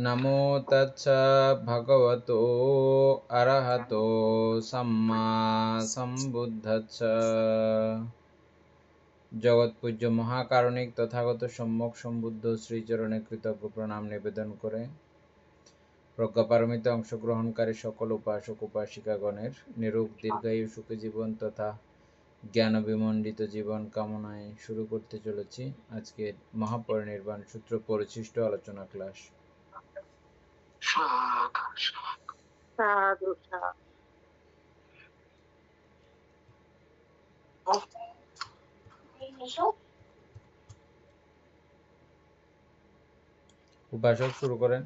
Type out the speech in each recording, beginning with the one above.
নমো তচ্ছ ভগবতো অরহতো সম্মা সম্বুদ্ধস্স। জগৎপূজ্য মহাকারণিক তথাগত সম্যক সম্বুদ্ধ শ্রীচরণে কৃতজ্ঞ প্রণাম নিবেদন করে প্রজ্ঞাপারমিতে অংশগ্রহণকারী সকল উপাসক উপাসিকাগণের নিরোগ দীর্ঘায়ু সুখী জীবন তথা জ্ঞান বিমণ্ডিত জীবন কামনায় শুরু করতে চলেছি আজকের মহাপরিনির্বাণ সূত্র পরিশিষ্ট আলোচনা ক্লাস। উপাসক শুরু করেন।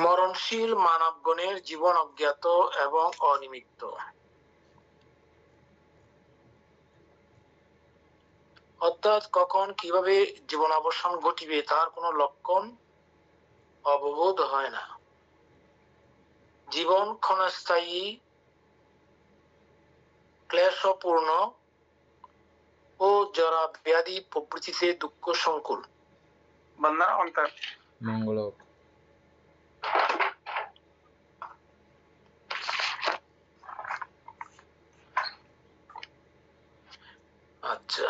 মরণশীল মানবগণের জীবন অজ্ঞাত এবং অনিমিত্ত। অর্থাৎ কখন কিভাবে জীবনাবসান ঘটিবে তার কোনো লক্ষণ অববোধ হয় না। জীবন ক্ষণস্থায়ী, ক্লেশপূর্ণ ও জরা ব্যাধি প্রভৃতিতে দুঃখ সংকুল। বন্যা অন্তর মঙ্গল। আচ্ছা,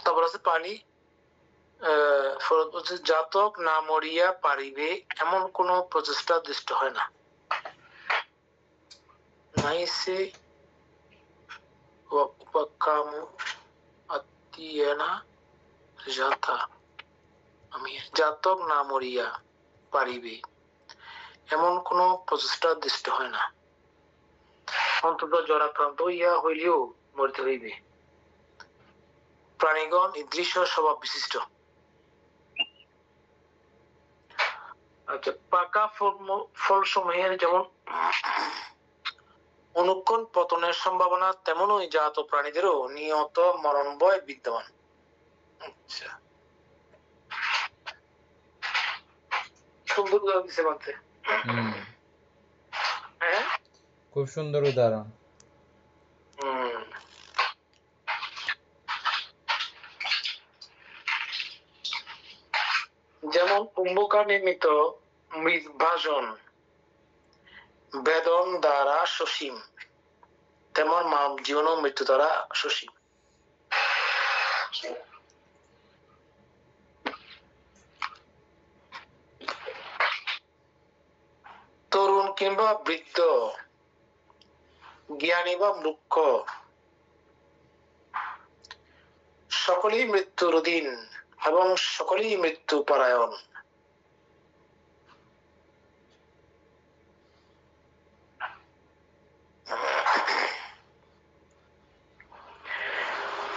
তারপর আছে পানি। জাতক না মরিয়া পারিবে এমন কোন প্রচেষ্টা দৃষ্ট হয় না। নাইসে উপকামু আত্মীয়েনা যাতা। আমি জাতক না মরিয়া পারিবে এমন কোন প্রচেষ্টা দৃষ্ট হয় না। অন্তত জরাক্রান্ত ইয়া হইলেও মরিতে হইবে। প্রাণীগণ ঈদৃশ্য স্বভাব বিশিষ্ট। আচ্ছা, পাকা ফলসমূহের যেমন অনুক্ষণ পতনের সম্ভাবনা তেমনই জাত প্রাণীদেরও নিয়ত মরণ ভয় বিদ্যমান। আচ্ছা, সুন্দর উদাহরণ দিছে বলতে। হ্যাঁ, খুব সুন্দর উদাহরণ। যেমন কুম্ভকার নির্মিত মৃৎভাজন বেদন দ্বারা সসীম, তেমন মানব জীবন ও মৃত্যু দ্বারা সসীম। তরুণ কিংবা বৃদ্ধ, জ্ঞানী বা মূর্খ, সকলেই মৃত্যুর অধীন এবং সকলেই মৃত্যু পরায়ণ।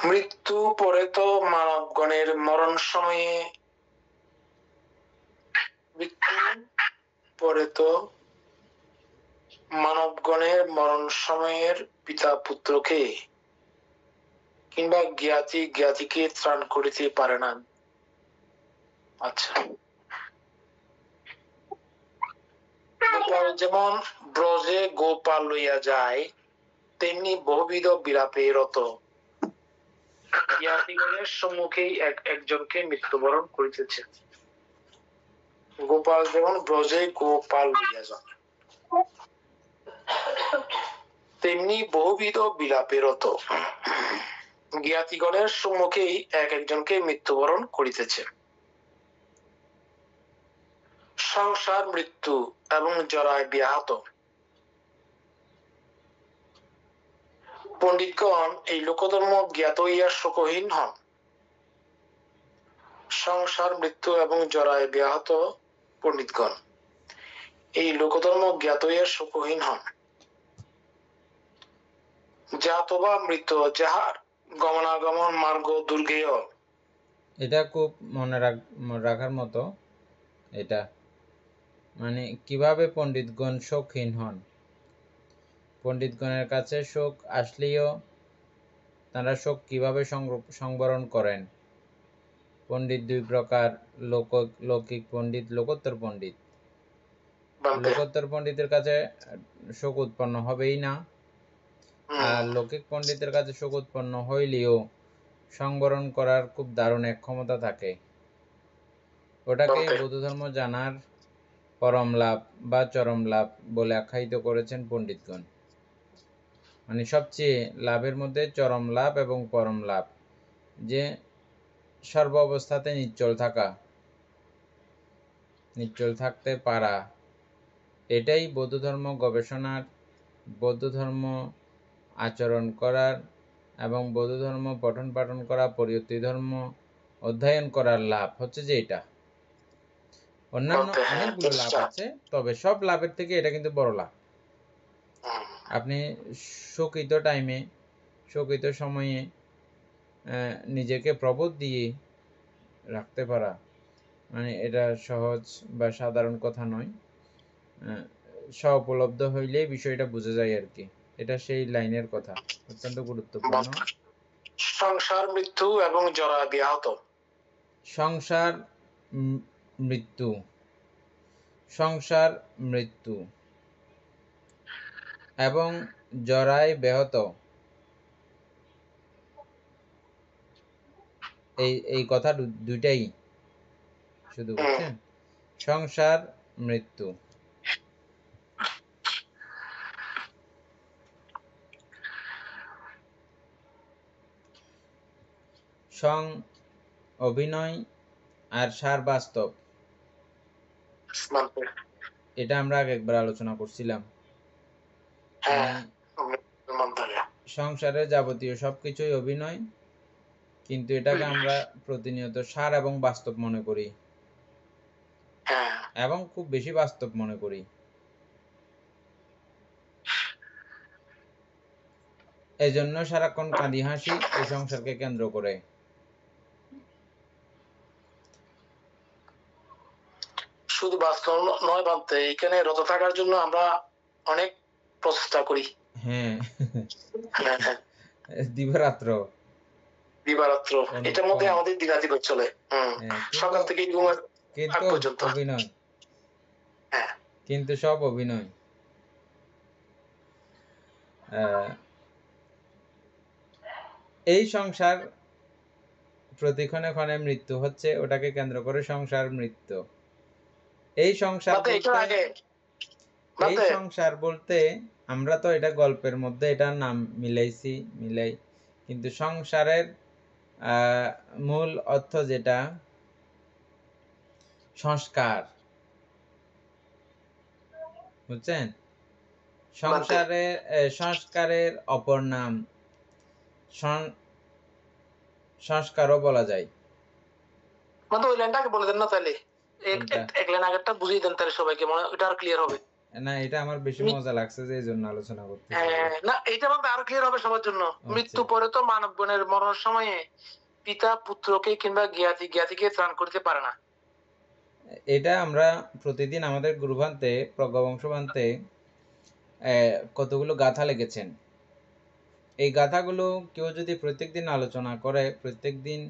মৃত্যু পরে তো মানবগণের মরণ সময়ে মানবগণের মরণ সময়ের পিতা পুত্রকে কিংবা জ্ঞাতি জ্ঞাতিকে ত্রাণ করিতে পারে না। আচ্ছা, যেমন ব্রজে গোপাল লইয়া যায় তেমনি বহুবিধ বিলাপে রত জ্ঞাতিগণের সম্মুখেই একজনকে মৃত্যুবরণ করিতেছে। গোপাল যেমন ব্রজে গোপাল লইয়া যায় তেমনি বহুবিধ বিলাপে রত জ্ঞাতিগণের সম্মুখেই একজনকে মৃত্যুবরণ করিতেছে। সংসার মৃত্যু এবং জরায় ব্যাহত। পণ্ডিতগণ এই লোকধর্ম জ্ঞাত হইয়া শোকহীন হন। সংসার মৃত্যু এবং জরায় ব্যাহত পণ্ডিতগণ এই লোকধর্ম জ্ঞাত হইয়া শোকহীন হন। জাত বা মৃত যাহার গমনাগমন মার্গ দুর্গেয়। এটা খুব মনে রাখার মতো। এটা মানে কিভাবে পণ্ডিতগণ শৌখিন হন। পণ্ডিতগণের কাছে শোক আসলেও তারা শোক কিভাবে সংবরণ করেন? পণ্ডিত দুই প্রকার, লৌকিক পণ্ডিত, লোকোত্তর পণ্ডিত। বানতে লোকোত্তর পণ্ডিতের কাছে শোক উৎপন্ন হবেই না, আর লৌকিক পণ্ডিতের কাছে শোক উৎপন্ন হইলেও সংবরণ করার খুব দারুণ এক ক্ষমতা থাকে। ওটাকে বানতে বৌদ্ধ ধর্ম জানার পরম লাভ বা চরম লাভ বলে আখ্যায়িত করেছেন পণ্ডিতগণ। মানে সবচেয়ে লাভের মধ্যে চরম লাভ এবং পরম লাভ, যে সর্ব অবস্থাতে নিশ্চল থাকা, নিশ্চল থাকতে পারা, এটাই বৌদ্ধ ধর্ম গবেষণার, বৌদ্ধ ধর্ম আচরণ করার এবং বৌদ্ধ ধর্ম পঠন পাঠন করা, পরিয়ত্তি ধর্ম অধ্যয়ন করার লাভ হচ্ছে যে এটা। অন্যান্য বানতে হ্যাঁ অনেকগুলো লাভ আছে, তবে সব লাভের থেকে এটা কিন্তু বড় লাভ। আপনি শোকিত টাইমে, শোকিত সময়ে নিজেকে প্রবোধ দিয়ে রাখতে পারা, মানে এটা সহজ বা সাধারণ কথা নয়। স্ব-উপলব্ধ হইলে বিষয়টা বোঝা যায় আর কি। এটা সেই লাইনের কথা, অত্যন্ত গুরুত্বপূর্ণ। সংসার, মৃত্যু এবং জরা ব্যাহত। সংসার, মৃত্যু, সংসার, মৃত্যু এবং জরায় ব্যাহত, এই কথা দুইটাই শুধু, বুঝছেন? সংসার, মৃত্যু। সং অভিনয় আর সার বাস্তব, এটা আমরা আগে একবার আলোচনা করছিলাম। সংসারের যাবতীয় সবকিছুই অভিনয়, কিন্তু এটাকে আমরা প্রতিনিয়ত সার এবং বাস্তব মনে করি, এবং খুব বেশি বাস্তব মনে করি। এই জন্য সারাক্ষণ কাঁদি হাসি এই সংসারকে কেন্দ্র করে। শুধু বাস্তব নয় বানতে, এখানে রত থাকার জন্য আমরা অনেক প্রচেষ্টা করি। হ্যাঁ দিবারাত্র দিবারাত্র এটার মধ্যে আমাদের দিনাতিক চলে, সকাল থেকে ঘুমের আগ পর্যন্ত অভিনয়, কিন্তু সব অভিনয়। এই সংসার প্রতিক্ষণে ক্ষণে মৃত্যু হচ্ছে, ওটাকে কেন্দ্র করে সংসার, মৃত্যু। এই সংসার বলতে আমরা তো এটা গল্পের মধ্যে এটার নাম মিলাই, কিন্তু সংসারের মূল অর্থ যেটা সংস্কার, বুঝছেন? সংস্কারের অপর নাম সংস্কারও বলা যায়। ওই লাইনটাকে বলে দেন না তাহলে, এক লাইন আগেরটা বুঝিয়ে দেন তাহলে সবাইকে, মনে এটা আর ক্লিয়ার হবে। না, এটা আমার বেশি মজা লাগছে যে এই জন্য আলোচনা করতে। না, এটা বলতে আরো ক্লিয়ার হবে সবার জন্য। মৃত্যু পরে তো মানব গণের মরণের সময়ে পিতা পুত্রকে কিংবা জ্ঞাতিকে ত্রাণ করতে পারে না। এটা আমরা প্রতিদিন আমাদের গুরুভান্তে, প্রজ্ঞাবংশভান্তে কতগুলো গাথা লিখেছেন। এই গাথাগুলো কেউ যদি প্রত্যেকদিন আলোচনা করে, প্রত্যেকদিন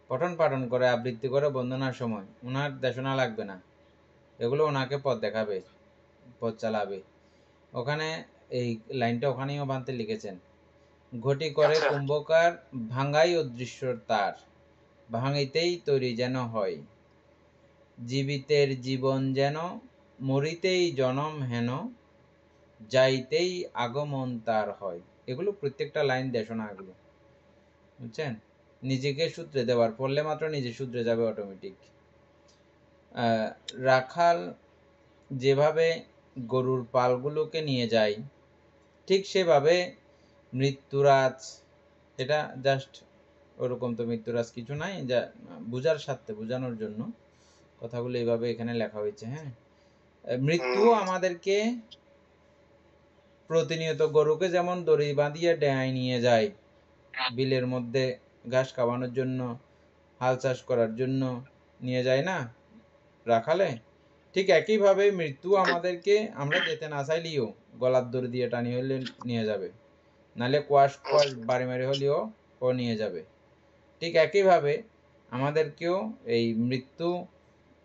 পঠন পাঠন করে, আবৃত্তি করে বন্দনার সময়, ওনার দেশনা লাগবে না, এগুলো ওনাকে পথ দেখাবে, পথ চালাবে। ওখানে এই লাইনটা ওখানেও বানতে লিখেছেন, ঘটি করে কুম্ভকার ভাঙাই অদৃশ্য তার, ভাঙিতেই তৈরি যেন হয়, জীবিতের জীবন যেন, মরিতেই জনম হেন, যাইতেই আগমন তার হয়। এগুলো প্রত্যেকটা লাইন দেশনা, এগুলো, বুঝছেন? নিজেকে শুধরে দেওয়ার, পড়লে মাত্র নিজে শুধরে যাবে অটোমেটিক। রাখাল যেভাবে গরুর পালগুলোকে নিয়ে যায়, ঠিক সেভাবে মৃত্যুরাজ, এটা জাস্ট ওরকম তো মৃত্যুরাজ কিছু নাই, যা বুঝার স্বার্থে, বোঝানোর জন্য কথাগুলো এইভাবে এখানে লেখা হয়েছে। হ্যাঁ, মৃত্যু আমাদেরকে প্রতিনিয়ত, গরুকে যেমন দড়ি বাঁধিয়ে ডেয়ায় নিয়ে যায় বিলের মধ্যে ঘাস খাওয়ানোর জন্য, হাল চাষ করার জন্য নিয়ে যায় না রাখালে, ঠিক একইভাবে মৃত্যু আমাদেরকে, আমরা যেতে না চাইলেও গলার দড়ি দিয়ে টানি হলে নিয়ে যাবে, নাহলে কোয়াশ কোয়াশ বাড়ি মারি হলেও ও নিয়ে যাবে। ঠিক একইভাবে আমাদেরকেও এই মৃত্যু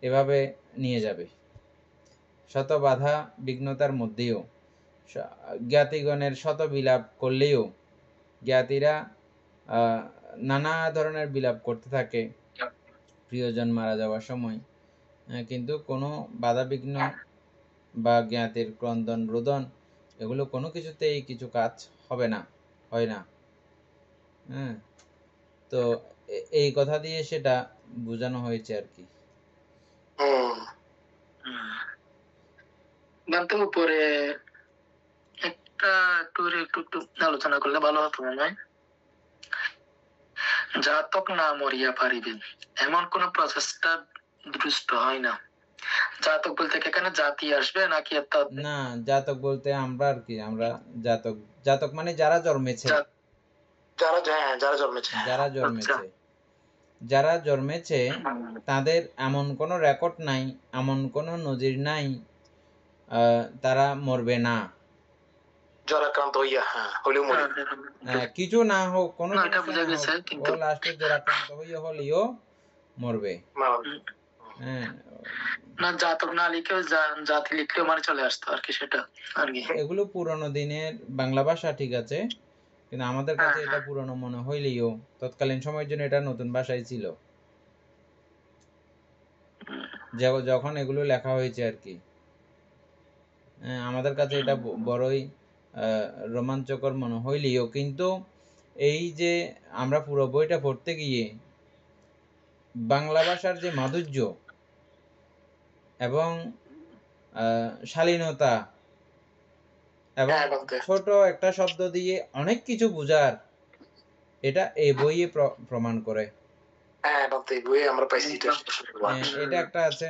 এভাবে নিয়ে যাবে, শত বাধা বিঘ্নতার মধ্যেও। জ্ঞাতিগণের শত বিলাপ করলেও জ্ঞাতিরা নানা ধরনের বিলাপ করতে থাকে প্রিয়জন মারা যাওয়ার সময়, কিন্তু কোনো বাধা বিঘ্ন বা জ্ঞাতির ক্রন্দন রোদন এগুলো কোনো কিছুতেই কিছু কাজ হবে না, হয় না। হ্যাঁ, তো এই কথা দিয়ে সেটা বোঝানো হয়েছে আর কি। উপরে একটা একটু একটু আলোচনা করলে ভালো হতো মনে হয়। জাতক না মরিয়া পারিবেন এমন কোন প্রচেষ্টা দুষ্ট হয় না। জাতক বলতে এখানে জাতি আসবে নাকি? না, জাতক বলতে আমরা আর কি, আমরা জাতক, জাতক মানে যারা জন্মেছে, যারা জন্মেছে, যারা জন্মেছে তাদের এমন কোনো রেকর্ড নাই, এমন কোনো নজির নাই তারা মরবে না। জরাক্রান্ত হইয়া হলেও মরবে, কিছু না হোক, কোনো সমস্যা না হোক, ও লাস্টে জরাক্রান্ত হইয়া হলেও মরবে। হ্যাঁ, না জাতক না লিখেও জাতি লিখলেও মানে চলে আসতো আর কি, সেটা আর কি। এগুলো পুরনো দিনের বাংলা ভাষা, ঠিক আছে, কিন্তু আমাদের কাছে এটা পুরনো মনে হইলেও তৎকালীন সময়ের জন্য এটা নতুন ভাষাই ছিল যখন এগুলো লেখা হয়েছে আর কি। আমাদের কাছে এটা বড়ই রোমাঞ্চকর মনে হইলেও কিন্তু এই যে আমরা পুরো বইটা পড়তে গিয়ে বাংলা ভাষার যে মাধুর্য এবং শালীনতা এবং ছোট একটা শব্দ দিয়ে অনেক কিছু বোঝার, এটা এই বইয়ে প্রমাণ করে। এটা একটা আছে।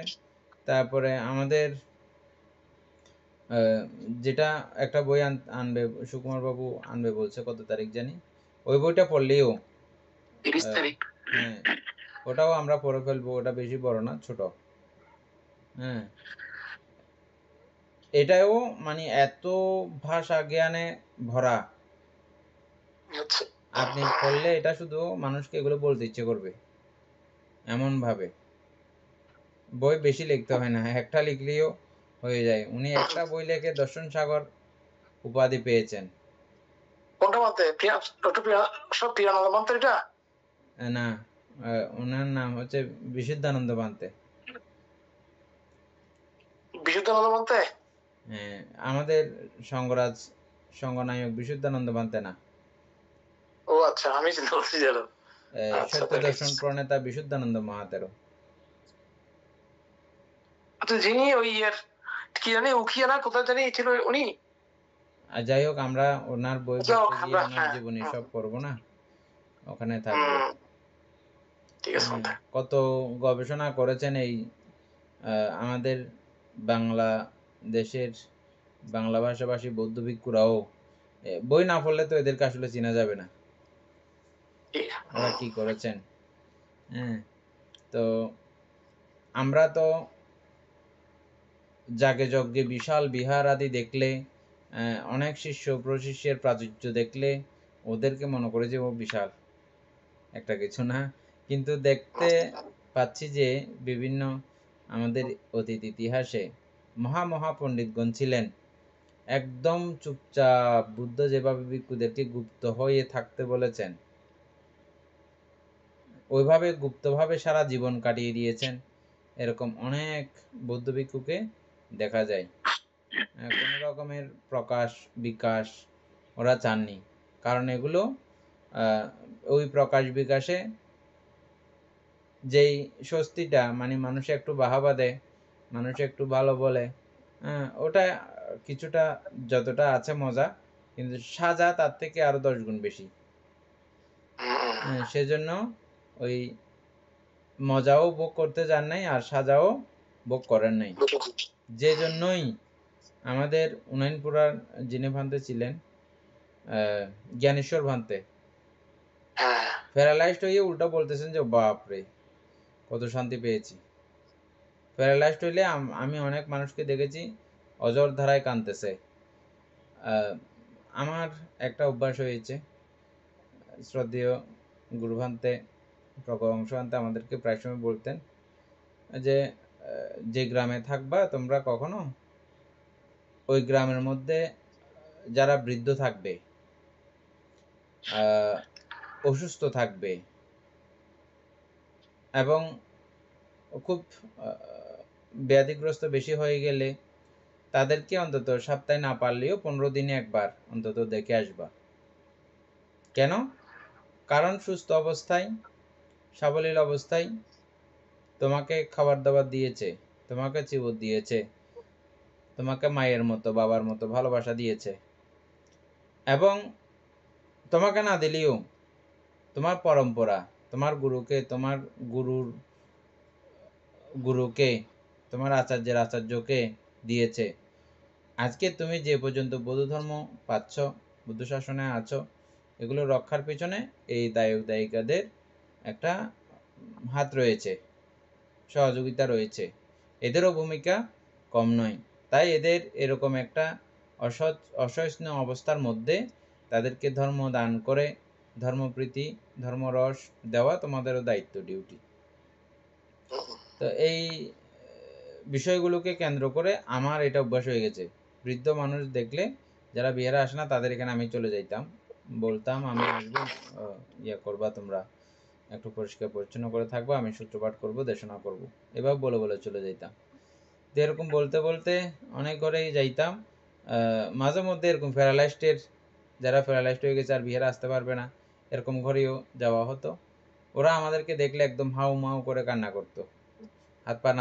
তারপরে আমাদের যেটা একটা বই আনবে সুকুমার বাবু, আনবে বলছে, কত তারিখ জানি, ওই বইটা পড়লেও, হ্যাঁ ওটাও আমরা পড়ে ফেলবো, ওটা বেশি বড় না, ছোট। হ্যাঁ, এটাও মানে এত ভাষা জ্ঞানে ভরা, আপনি পড়লে এটা শুধু মানুষকে এগুলো বলতে ইচ্ছে করবে এমন ভাবে। বই বেশি লিখতে হয় না, একটা লিখলেও হয়ে যায়। উনি একটা বই লিখে দর্শন সাগর উপাধি পেয়েছেন। কোনটা বলতে সব প্রিয়ানন্দ মন্ত্র? এটা না, ওনার নাম হচ্ছে বিশুদ্ধানন্দ পান্তে। বিশুদ্ধানন্দ পান্তে? হ্যাঁ, আমাদের সঙ্গরাজ সঙ্গনায়ক বিশুদ্ধানন্দ পান্তে না। ও আচ্ছা, আমি চিন্তা করছি জানো সত্য দর্শন প্রণেতা বিশুদ্ধানন্দ মহাতেরো। আচ্ছা, যিনি ওই কি জানি উখিয়া না কোথায় জানি ছিল উনি? যাই হোক, আমরা ওনার বই পড়তে গিয়ে ওনার জীবনী সব পড়বো না, ওখানে থাকবো। কত গবেষণা করেছেন এই আমাদের বাংলা দেশের বাংলা ভাষাভাষী বৌদ্ধ ভিক্ষুরাও। বই না পড়লে তো এদেরকে আসলে চেনা যাবে না ওরা কি করেছেন। হ্যাঁ, তো আমরা তো যাগে যজ্ঞে বিশাল বিহার আদি দেখলে, অনেক শিষ্য প্রশিষ্যের প্রাচুর্য দেখলে ওদেরকে মনে করে যে ও বিশাল একটা কিছু না, কিন্তু দেখতে পাচ্ছি যে বিভিন্ন আমাদের অতীত ইতিহাসে মহা পণ্ডিতগণ ছিলেন একদম চুপচাপ। বুদ্ধ যেভাবে ভিক্ষুদেরকে গুপ্ত হয়ে থাকতে বলেছেন, ওইভাবে গুপ্তভাবে সারা জীবন কাটিয়ে দিয়েছেন। এরকম অনেক বৌদ্ধ ভিক্ষুকে দেখা যায়। কোনো রকমের প্রকাশ বিকাশ ওরা চাননি, কারণ এগুলো ওই প্রকাশ বিকাশে যেই স্বস্তিটা, মানে মানুষ একটু বাহাবা দেয়, মানুষ একটু ভালো বলে, ওটা কিছুটা যতটা আছে মজা, কিন্তু সাজা তার থেকে আরো 10 গুণ বেশি। সেজন্য ওই মজাও ভোগ করতে যান নাই আর সাজাও ভোগ করেন নাই। যে জন্যই আমাদের উনাইনপুরার যিনি ভান্তে ছিলেন, জ্ঞানেশ্বর ভান্তে, প্যারালাইজড হয়ে উল্টা বলতেছেন যে বাপরে কত শান্তি পেয়েছি। প্যারালাইজড হইলে আমি অনেক মানুষকে দেখেছি অজর ধারায় কাঁদতেছে, আহ, আমার একটা অভ্যাস হয়েছে, শ্রদ্ধেয় গুরুভান্তে প্রগবংশান্তে আমাদেরকে প্রায় সময় বলতেন যে যে গ্রামে থাকবা তোমরা কখনো ওই গ্রামের মধ্যে যারা বৃদ্ধ থাকবে, অসুস্থ থাকবে এবং খুব ব্যাধিগ্রস্ত বেশি হয়ে গেলে তাদেরকে অন্তত সপ্তাহে না পারলেও 15 দিনে একবার অন্তত দেখে আসবা। কেন? কারণ সুস্থ অবস্থায়, সাবলীল অবস্থায় তোমাকে খাবার দাবার দিয়েছে, তোমাকে চিবুক দিয়েছে, তোমাকে মায়ের মতো বাবার মতো ভালোবাসা দিয়েছে, এবং তোমাকে না দিলেও তোমার পরম্পরা, তোমার গুরুকে, তোমার গুরুকে, তোমার আচার্যের আচার্যকে দিয়েছে। আজকে তুমি যে পর্যন্ত বৌদ্ধ ধর্ম পাচ্ছ, বুদ্ধ শাসনে আছো, এগুলো রক্ষার পিছনে এই দায়ক দায়িকাদের একটা হাত রয়েছে, সহযোগিতা রয়েছে, এদেরও ভূমিকা কম নয়। তাই এদের এরকম একটা অসহিষ্ণু অবস্থার মধ্যে তাদেরকে ধর্ম দান করে ধর্মপ্রীতি, ধর্মরস দেওয়া তোমাদেরও দায়িত্ব, ডিউটি। তো এই বিষয়গুলোকে কেন্দ্র করে আমার এটা অভ্যাস হয়ে গেছে। বৃদ্ধ মানুষ দেখলে, যারা বিহারে আসে না, তাদের এখানে আমি চলে যাইতাম, বলতাম আমি আসবো, ইয়া করবা তোমরা, একটু পরিষ্কার পরিচ্ছন্ন করে থাকবো, আমি সূত্রপাঠ করবো, দেশনা করবো, এভাবে বলে বলে চলে যাইতাম। তো এরকম বলতে বলতে অনেক ঘরেই যাইতাম। মাঝে মধ্যে এরকম প্যারালাইজডের, যারা প্যারালাইজড হয়ে গেছে আর বিহারে আসতে পারবে না, এরকম ঘরেও যাওয়া হতো। ওরা আমাদেরকে দেখলে একদম হাউ মাউ করে কান্না করতো, হাত পা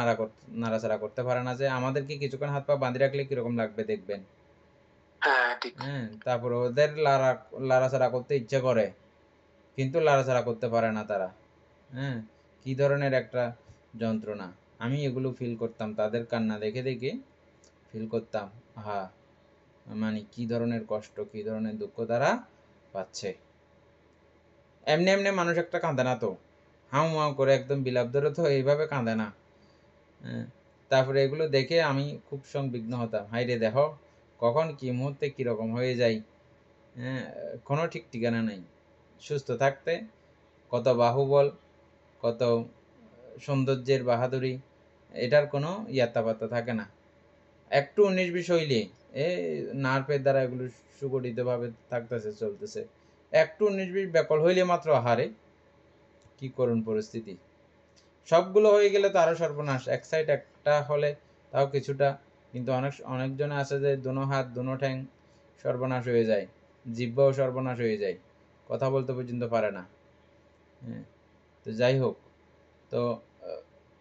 নাড়াচাড়া করতে পারে না, যে আমাদেরকে কিছুক্ষণ হাত পা বাঁধি রাখলে কিরকম লাগবে দেখবেন। হ্যাঁ, তারপরে ওদের লাড়াচাড়া করতে ইচ্ছে করে, কিন্তু লাড়াচাড়া করতে পারে না তারা। হ্যাঁ, কি ধরনের একটা যন্ত্রণা, আমি এগুলো ফিল করতাম, তাদের কান্না দেখে দেখে ফিল করতাম, হা, মানে কি ধরনের কষ্ট, কি ধরনের দুঃখ তারা পাচ্ছে। এমনি এমনি মানুষ একটা কাঁদে না তো, হাউ মাউ করে একদম বিলাপ ধরে তো এইভাবে কাঁদে না। তারপরে এগুলো দেখে আমি খুব সংবিঘ্ন হতাম, হাইরে দেখো কখন কি মুহূর্তে কীরকম হয়ে যায়, কোনো ঠিক ঠিকানা নেই। সুস্থ থাকতে কত বাহুবল, কত সৌন্দর্যের বাহাদুরি, এটার কোনো ইয়াত্তাপাত্তা থাকে না। একটু 19-20 হইলে নার্ভের দ্বারা এগুলো সুগঠিতভাবে থাকতেছে, চলতেছে। একটু 19-20 ব্যাকল হইলে মাত্র হারে কি করুন পরিস্থিতি। সবগুলো হয়ে গেলে তো আরো সর্বনাশ। এক সাইড একটা হলে তাও কিছুটা, কিন্তু অনেকজনে আছে যে দোনো হাত দোনো ঠ্যাং সর্বনাশ হয়ে যায়, জিহ্বাও সর্বনাশ হয়ে যায়, কথা বলতে পর্যন্ত পারে না। হ্যাঁ, তো যাই হোক, তো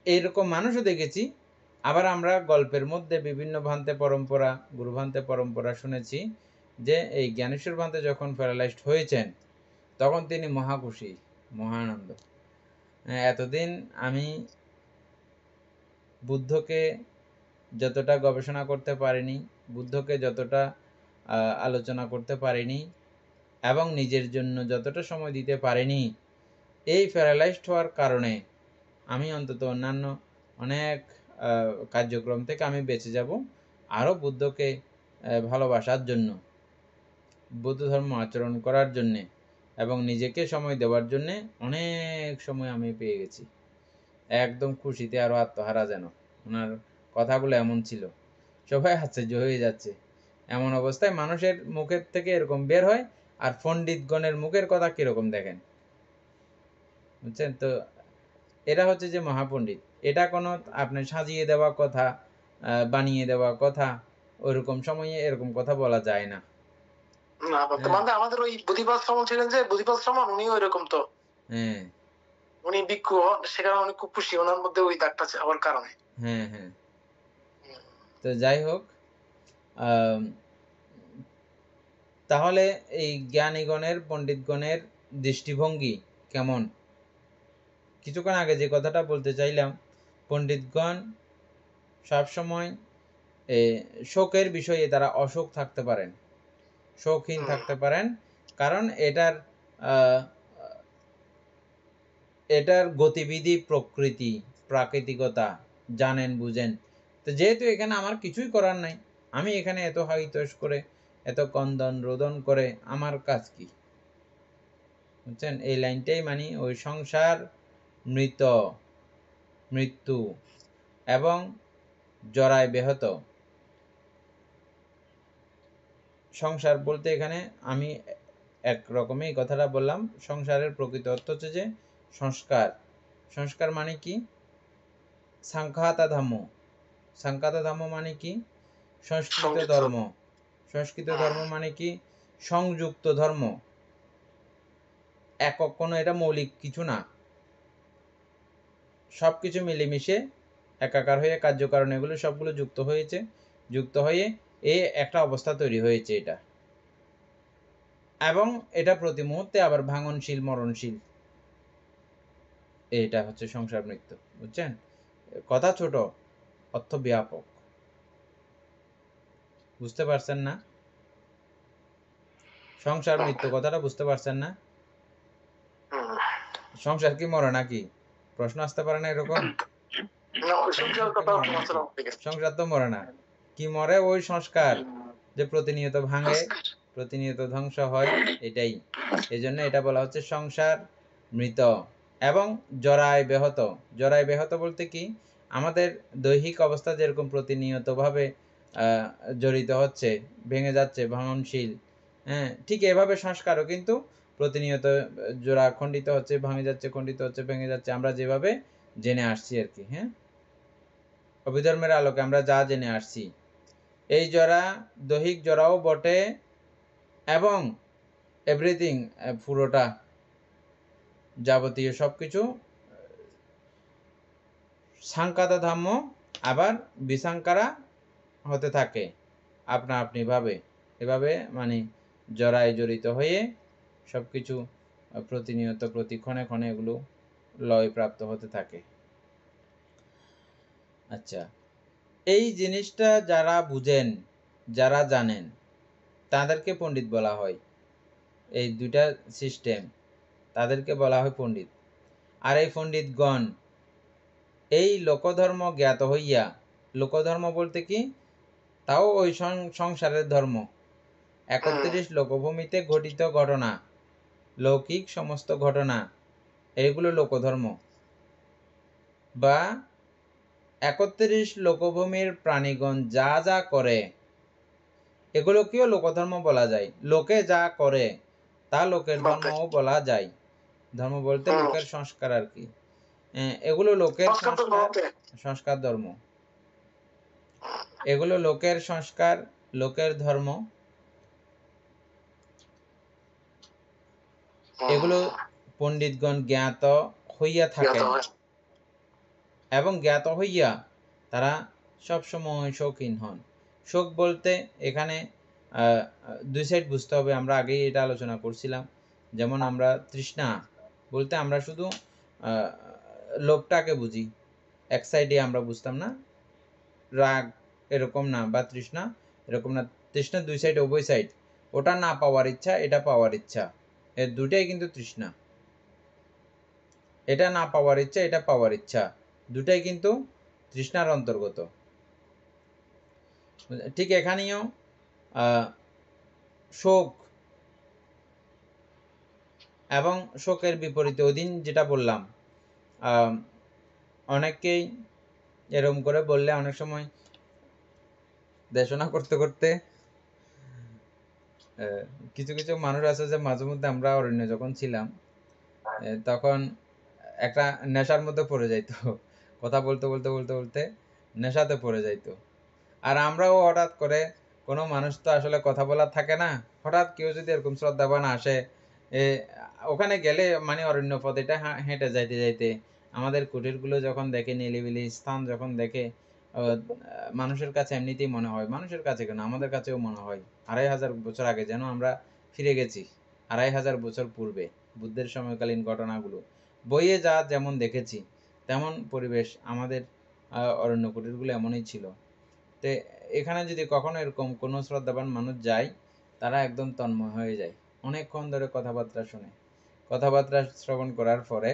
এইরকম মানুষও দেখেছি। আবার আমরা গল্পের মধ্যে বিভিন্ন ভান্তে পরম্পরা, গুরুভান্তে পরম্পরা শুনেছি যে এই জ্ঞানেশ্বর ভান্তে যখন প্যারালাইজড হয়েছেন তখন তিনি মহাখুশি, মহানন্দ। এতদিন আমি বুদ্ধকে যতটা গবেষণা করতে পারিনি, বুদ্ধকে যতটা আলোচনা করতে পারিনি, এবং নিজের জন্য যতটা সময় দিতে পারিনি, এই প্যারালাইজড হওয়ার কারণে আমি অন্তত অন্যান্য অনেক কার্যক্রম থেকে আমি বেঁচে যাব, আরও বুদ্ধকে ভালোবাসার জন্য, বৌদ্ধ ধর্ম আচরণ করার জন্যে এবং নিজেকে সময় দেওয়ার জন্যে অনেক সময় আমি পেয়ে গেছি। একদম খুশিতে আরও আত্মহারা যেন। ওনার কথাগুলো এমন ছিল, সবাই আশ্চর্য হয়ে যাচ্ছে। এমন অবস্থায় মানুষের মুখের থেকে এরকম বের হয়, আর পণ্ডিতগণের মুখের কথা কীরকম দেখেন, বুঝছেন তো। এরা হচ্ছে যে মহাপণ্ডিত। এটা কোনো আপনি সাজিয়ে দেওয়া কথা, বানিয়ে দেওয়া কথা, ওইরকম সময়ে এরকম কথা বলা যায় না। না, বর্তমানে আমাদের ওই বুদ্ধিপাদ শ্রমণ ছিলেন, যে বুদ্ধিপাদ শ্রমণ উনিও এরকম। তো হ্যাঁ, উনি ভিক্ষু হন, সেখানে উনি খুব খুশি, ওনার মধ্যে ওই দাগটা হওয়ার কারণে। হ্যাঁ হ্যাঁ। তো যাই হোক, তাহলে এই জ্ঞানীগণের, পণ্ডিতগণের দৃষ্টিভঙ্গি কেমন? কিছুক্ষণ আগে যে কথাটা বলতে চাইলাম, পণ্ডিতগণ সবসময় শোকের বিষয়ে তারা অশোক থাকতে পারেন, শৌখিন থাকতে পারেন, কারণ এটার গতিবিধি, প্রকৃতি, প্রাকৃতিকতা জানেন, বুঝেন। তো যেহেতু এখানে আমার কিছুই করার নাই, আমি এখানে এত হাইতোষ করে এত কন্দন রোদন করে আমার কাজ কি? বুঝছেন? এই লাইনটাই মানে ওই সংসার, মৃত, মৃত্যু এবং জরায় ব্যাহত। সংসার বলতে এখানে আমি একরকমই কথাটা বললাম। সংসারের প্রকৃত অর্থ হচ্ছে যে সংস্কার। সংস্কার মানে কি? সাংখ্যাতা ধাম্য। সাংখ্যাতা ধাম্য মানে কি? সংস্কৃত ধর্ম। সংস্কৃত ধর্ম মানে কি? সংযুক্ত ধর্ম। একক কোনো এটা মৌলিক কিছু না। সব কিছু মিলেমিশে একাকার হয়ে কার্যকারণ এগুলো সবগুলো যুক্ত হয়েছে, যুক্ত হয়ে একটা অবস্থা তৈরি হয়েছে এটা। এবং এটা প্রতি মুহূর্তে আবার ভাঙনশীল, মরণশীল। এটা হচ্ছে সংসার মৃত্যু। বুঝছেন? কথা ছোট, অর্থ ব্যাপক। বুঝতে পারছেন না? সংসার মৃত্যু কথাটা বুঝতে পারছেন না? সংসার কি মরে নাকি? প্রশ্ন আসতে পারে না এরকম? সংসার তো মরে না। কি মরে? ওই সংস্কার যে প্রতিনিয়ত ভাঙে, প্রতিনিয়ত ধ্বংস হয়, এটাই। এজন্য এটা বলা হচ্ছে সংসার মৃত এবং জরায় ব্যাহত। জরায় ব্যাহত বলতে কি? আমাদের দৈহিক অবস্থা যেরকম প্রতিনিয়তভাবে জড়িত হচ্ছে, ভেঙে যাচ্ছে, ভাঙনশীল, হ্যাঁ, ঠিক এভাবে সংস্কারও কিন্তু প্রতিনিয়ত জোড়া খণ্ডিত হচ্ছে, ভাঙে যাচ্ছে, খণ্ডিত হচ্ছে, ভেঙে যাচ্ছে, আমরা যেভাবে জেনে আসছি আর কি। হ্যাঁ, অভিধর্মের আলোকে আমরা যা জেনে আসছি, এই জরা দৈহিক জরাও বটে এবং এভরিথিং, পুরোটা যাবতীয় সবকিছু সাংকাতা ধাম্য আবার বিসংকারা হতে থাকে আপনা আপনি ভাবে। এভাবে মানে জরায় জড়িত হয়ে সবকিছু প্রতিনিয়ত প্রতি ক্ষণে ক্ষণে এগুলো লয় প্রাপ্ত হতে থাকে। আচ্ছা, এই জিনিসটা যারা বুঝেন, যারা জানেন, তাদেরকে পণ্ডিত বলা হয়। এই দুইটা সিস্টেম, তাদেরকে বলা হয় পণ্ডিত। আর এই পণ্ডিতগণ এই লোকধর্ম জ্ঞাত হইয়া, লোকধর্ম বলতে কি? তাও ওই সংসারের ধর্ম, 31 লোকভূমিতে ঘটিত ঘটনা, লৌকিক সমস্ত ঘটনা, এইগুলো লোকধর্ম। বা 31 লোকভূমির প্রাণীগণ যা যা করে, এগুলোকেও লোকধর্ম বলা যায়। লোকে যা করে তা লোকের ধর্মও বলা যায়। ধর্ম বলতে লোকের সংস্কার আর কি। এগুলো লোকের সংস্কার, সংস্কার ধর্ম। এগুলো লোকের সংস্কার, লোকের ধর্ম। এগুলো পণ্ডিতগণ জ্ঞাত হইয়া থাকেন এবং জ্ঞাত হইয়া তারা সবসময় শৌখিন হন। শোক বলতে এখানে দুই সাইড বুঝতে হবে। আমরা আগেই এটা আলোচনা করছিলাম। যেমন আমরা তৃষ্ণা বলতে আমরা শুধু লোভটাকে বুঝি, এক সাইডে আমরা বুঝতাম না। রাগ এরকম না, বা তৃষ্ণা এরকম না। তৃষ্ণা দুই সাইড, উভয় সাইড। ওটা না পাওয়ার ইচ্ছা, এটা পাওয়ার ইচ্ছা, এর দুটাই কিন্তু তৃষ্ণা। এটা না পাওয়ার ইচ্ছা, এটা পাওয়ার ইচ্ছা, দুটাই কিন্তু তৃষ্ণার অন্তর্গত। ঠিক এখানেও শোক এবং শোকের বিপরীতে ওই দিন যেটা বললাম, অনেকেই এরকম করে বললে অনেক সময় দেশনা করতে করতে কিছু কিছু মানুষ আছে যে মাঝে মধ্যে আমরা অরণ্য যখন ছিলাম তখন একটা নেশার মধ্যে পড়ে যাইতো, কথা বলতে বলতে বলতে বলতে নেশাতে পড়ে যাইতো। আর আমরাও হঠাৎ করে, কোনো মানুষ তো আসলে কথা বলার থাকে না, হঠাৎ কেউ যদি এরকম শ্রদ্ধাবান আসে, ওখানে গেলে মানে অরণ্য পথ এটা হেঁটে যাইতে যাইতে আমাদের কুটিরগুলো যখন দেখে, নিলিবিলি স্থান যখন দেখে, মানুষের কাছে এমনিতেই মনে হয়, মানুষের কাছে কেন আমাদের কাছেও মনে হয় 2500 বছর আগে যেন আমরা ফিরে গেছি। 2500 বছর পূর্বে বুদ্ধের সময়কালীন ঘটনাগুলো বইয়ে যা যেমন দেখেছি তেমন পরিবেশ আমাদের অরণ্য কুটিরগুলো এমনই ছিল। তো এখানে যদি কখনো এরকম কোনো শ্রদ্ধাবান মানুষ যায়, তারা একদম তন্ময় হয়ে যায়। অনেকক্ষণ ধরে কথাবার্তা শুনে, কথাবার্তা শ্রবণ করার পরে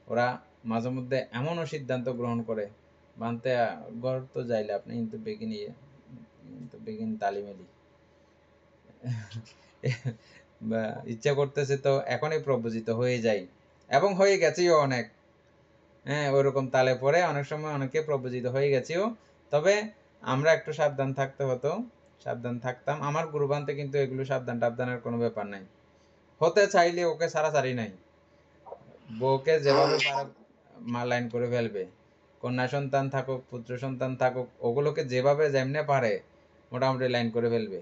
ওরা মাঝে মধ্যে এমনও সিদ্ধান্ত গ্রহণ করে, বানতে ঘর তো যাইলে আপনি কিন্তু বেগিন তালিমেলি বা ইচ্ছা করতেছে তো এখনই প্রব্রজিত হয়ে যাই, এবং হয়ে গেছেও অনেক। হ্যাঁ, ওরকম তালে পরে অনেক সময় অনেকে প্রব্রজিত হয়ে গেছেও। তবে আমরা একটু সাবধান থাকতে হতো, সাবধান থাকতাম। আমার গুরুবান্তে কিন্তু এগুলো সাবধান টাবধানের কোনো ব্যাপার নাই। হতে চাইলে ওকে ছাড়াছাড়ি নাই। বউকে যেভাবে পারে লাইন করে ফেলবে। কন্যা সন্তান থাকুক, পুত্র সন্তান থাকুক, ওগুলোকে যেভাবে যেমনে পারে মোটামুটি লাইন করে ফেলবে।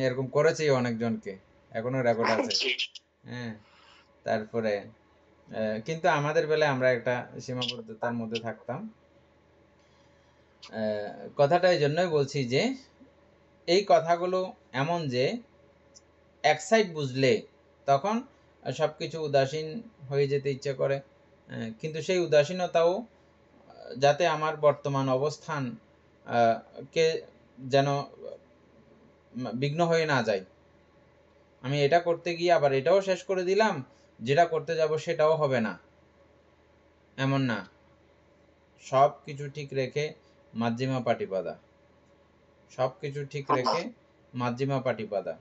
এরকম করেছি অনেকজনকে, এখনো রেকর্ড আছে। হ্যাঁ, তারপরে কিন্তু আমাদের বেলায় আমরা একটা সীমাবদ্ধতার মধ্যে থাকতাম। কথাটা এই জন্যই বলছি যে এই কথাগুলো এমন যে এক সাইড বুঝলে তখন সবকিছু উদাসীন হয়ে যেতে ইচ্ছে করে, কিন্তু সেই উদাসীনতাও যাতে আমার বর্তমান অবস্থান কে যেন বিঘ্ন হয়ে না যায়। আমি এটা করতে গিয়ে আবার এটাও শেষ করে দিলাম, যেটা করতে যাব সেটাও হবে না, এমন না। সব কিছু ঠিক রেখে মাধ্যমা পাটিপাদা, সব কিছু ঠিক রেখে মাধ্যমা পাটিপাদা।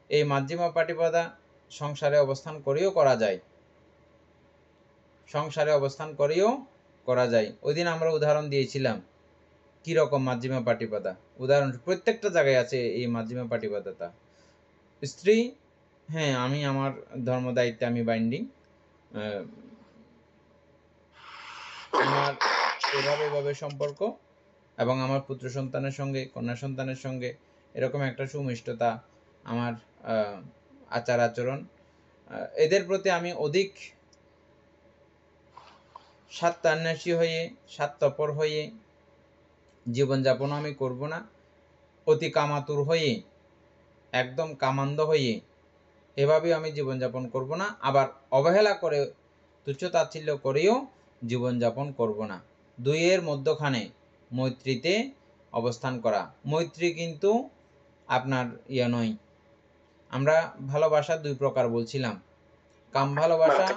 এই মাধ্যমা পাটিপাদা সংসারে অবস্থান করেও করা যায়, সংসারে অবস্থান করেও করা যায়। ওই দিন আমরা উদাহরণ দিয়েছিলাম কি রকম মাধ্যমা পাটিপাদা, উদাহরণ প্রত্যেকটা জায়গায় আছে এই মাধ্যমা পাটিপাদাটা। স্ত্রী, হ্যাঁ আমি আমার ধর্ম দায়িত্বে আমি বাইন্ডিং, আমার এভাবে সম্পর্ক, এবং আমার পুত্র সন্তানের সঙ্গে কন্যা সন্তানের সঙ্গে এরকম একটা সুমিষ্টতা, আমার আচার আচরণ, এদের প্রতি আমি অধিক স্বার্থান্বেষী হয়ে, স্বার্থপর হয়ে জীবনযাপন আমি করব না। অতি কামাতুর হয়ে, একদম কামান্ধ হয়ে এভাবে আমি জীবনযাপন করব না। আবার অবহেলা করে, তুচ্ছতাচ্ছিল্য করেও জীবনযাপন করব না। দুইয়ের মধ্যখানে মৈত্রীতে অবস্থান করা। মৈত্রী কিন্তু আপনার ইয়া নয়। আমরা ভালোবাসা দুই প্রকার বলছিলাম, কাম ভালোবাসা,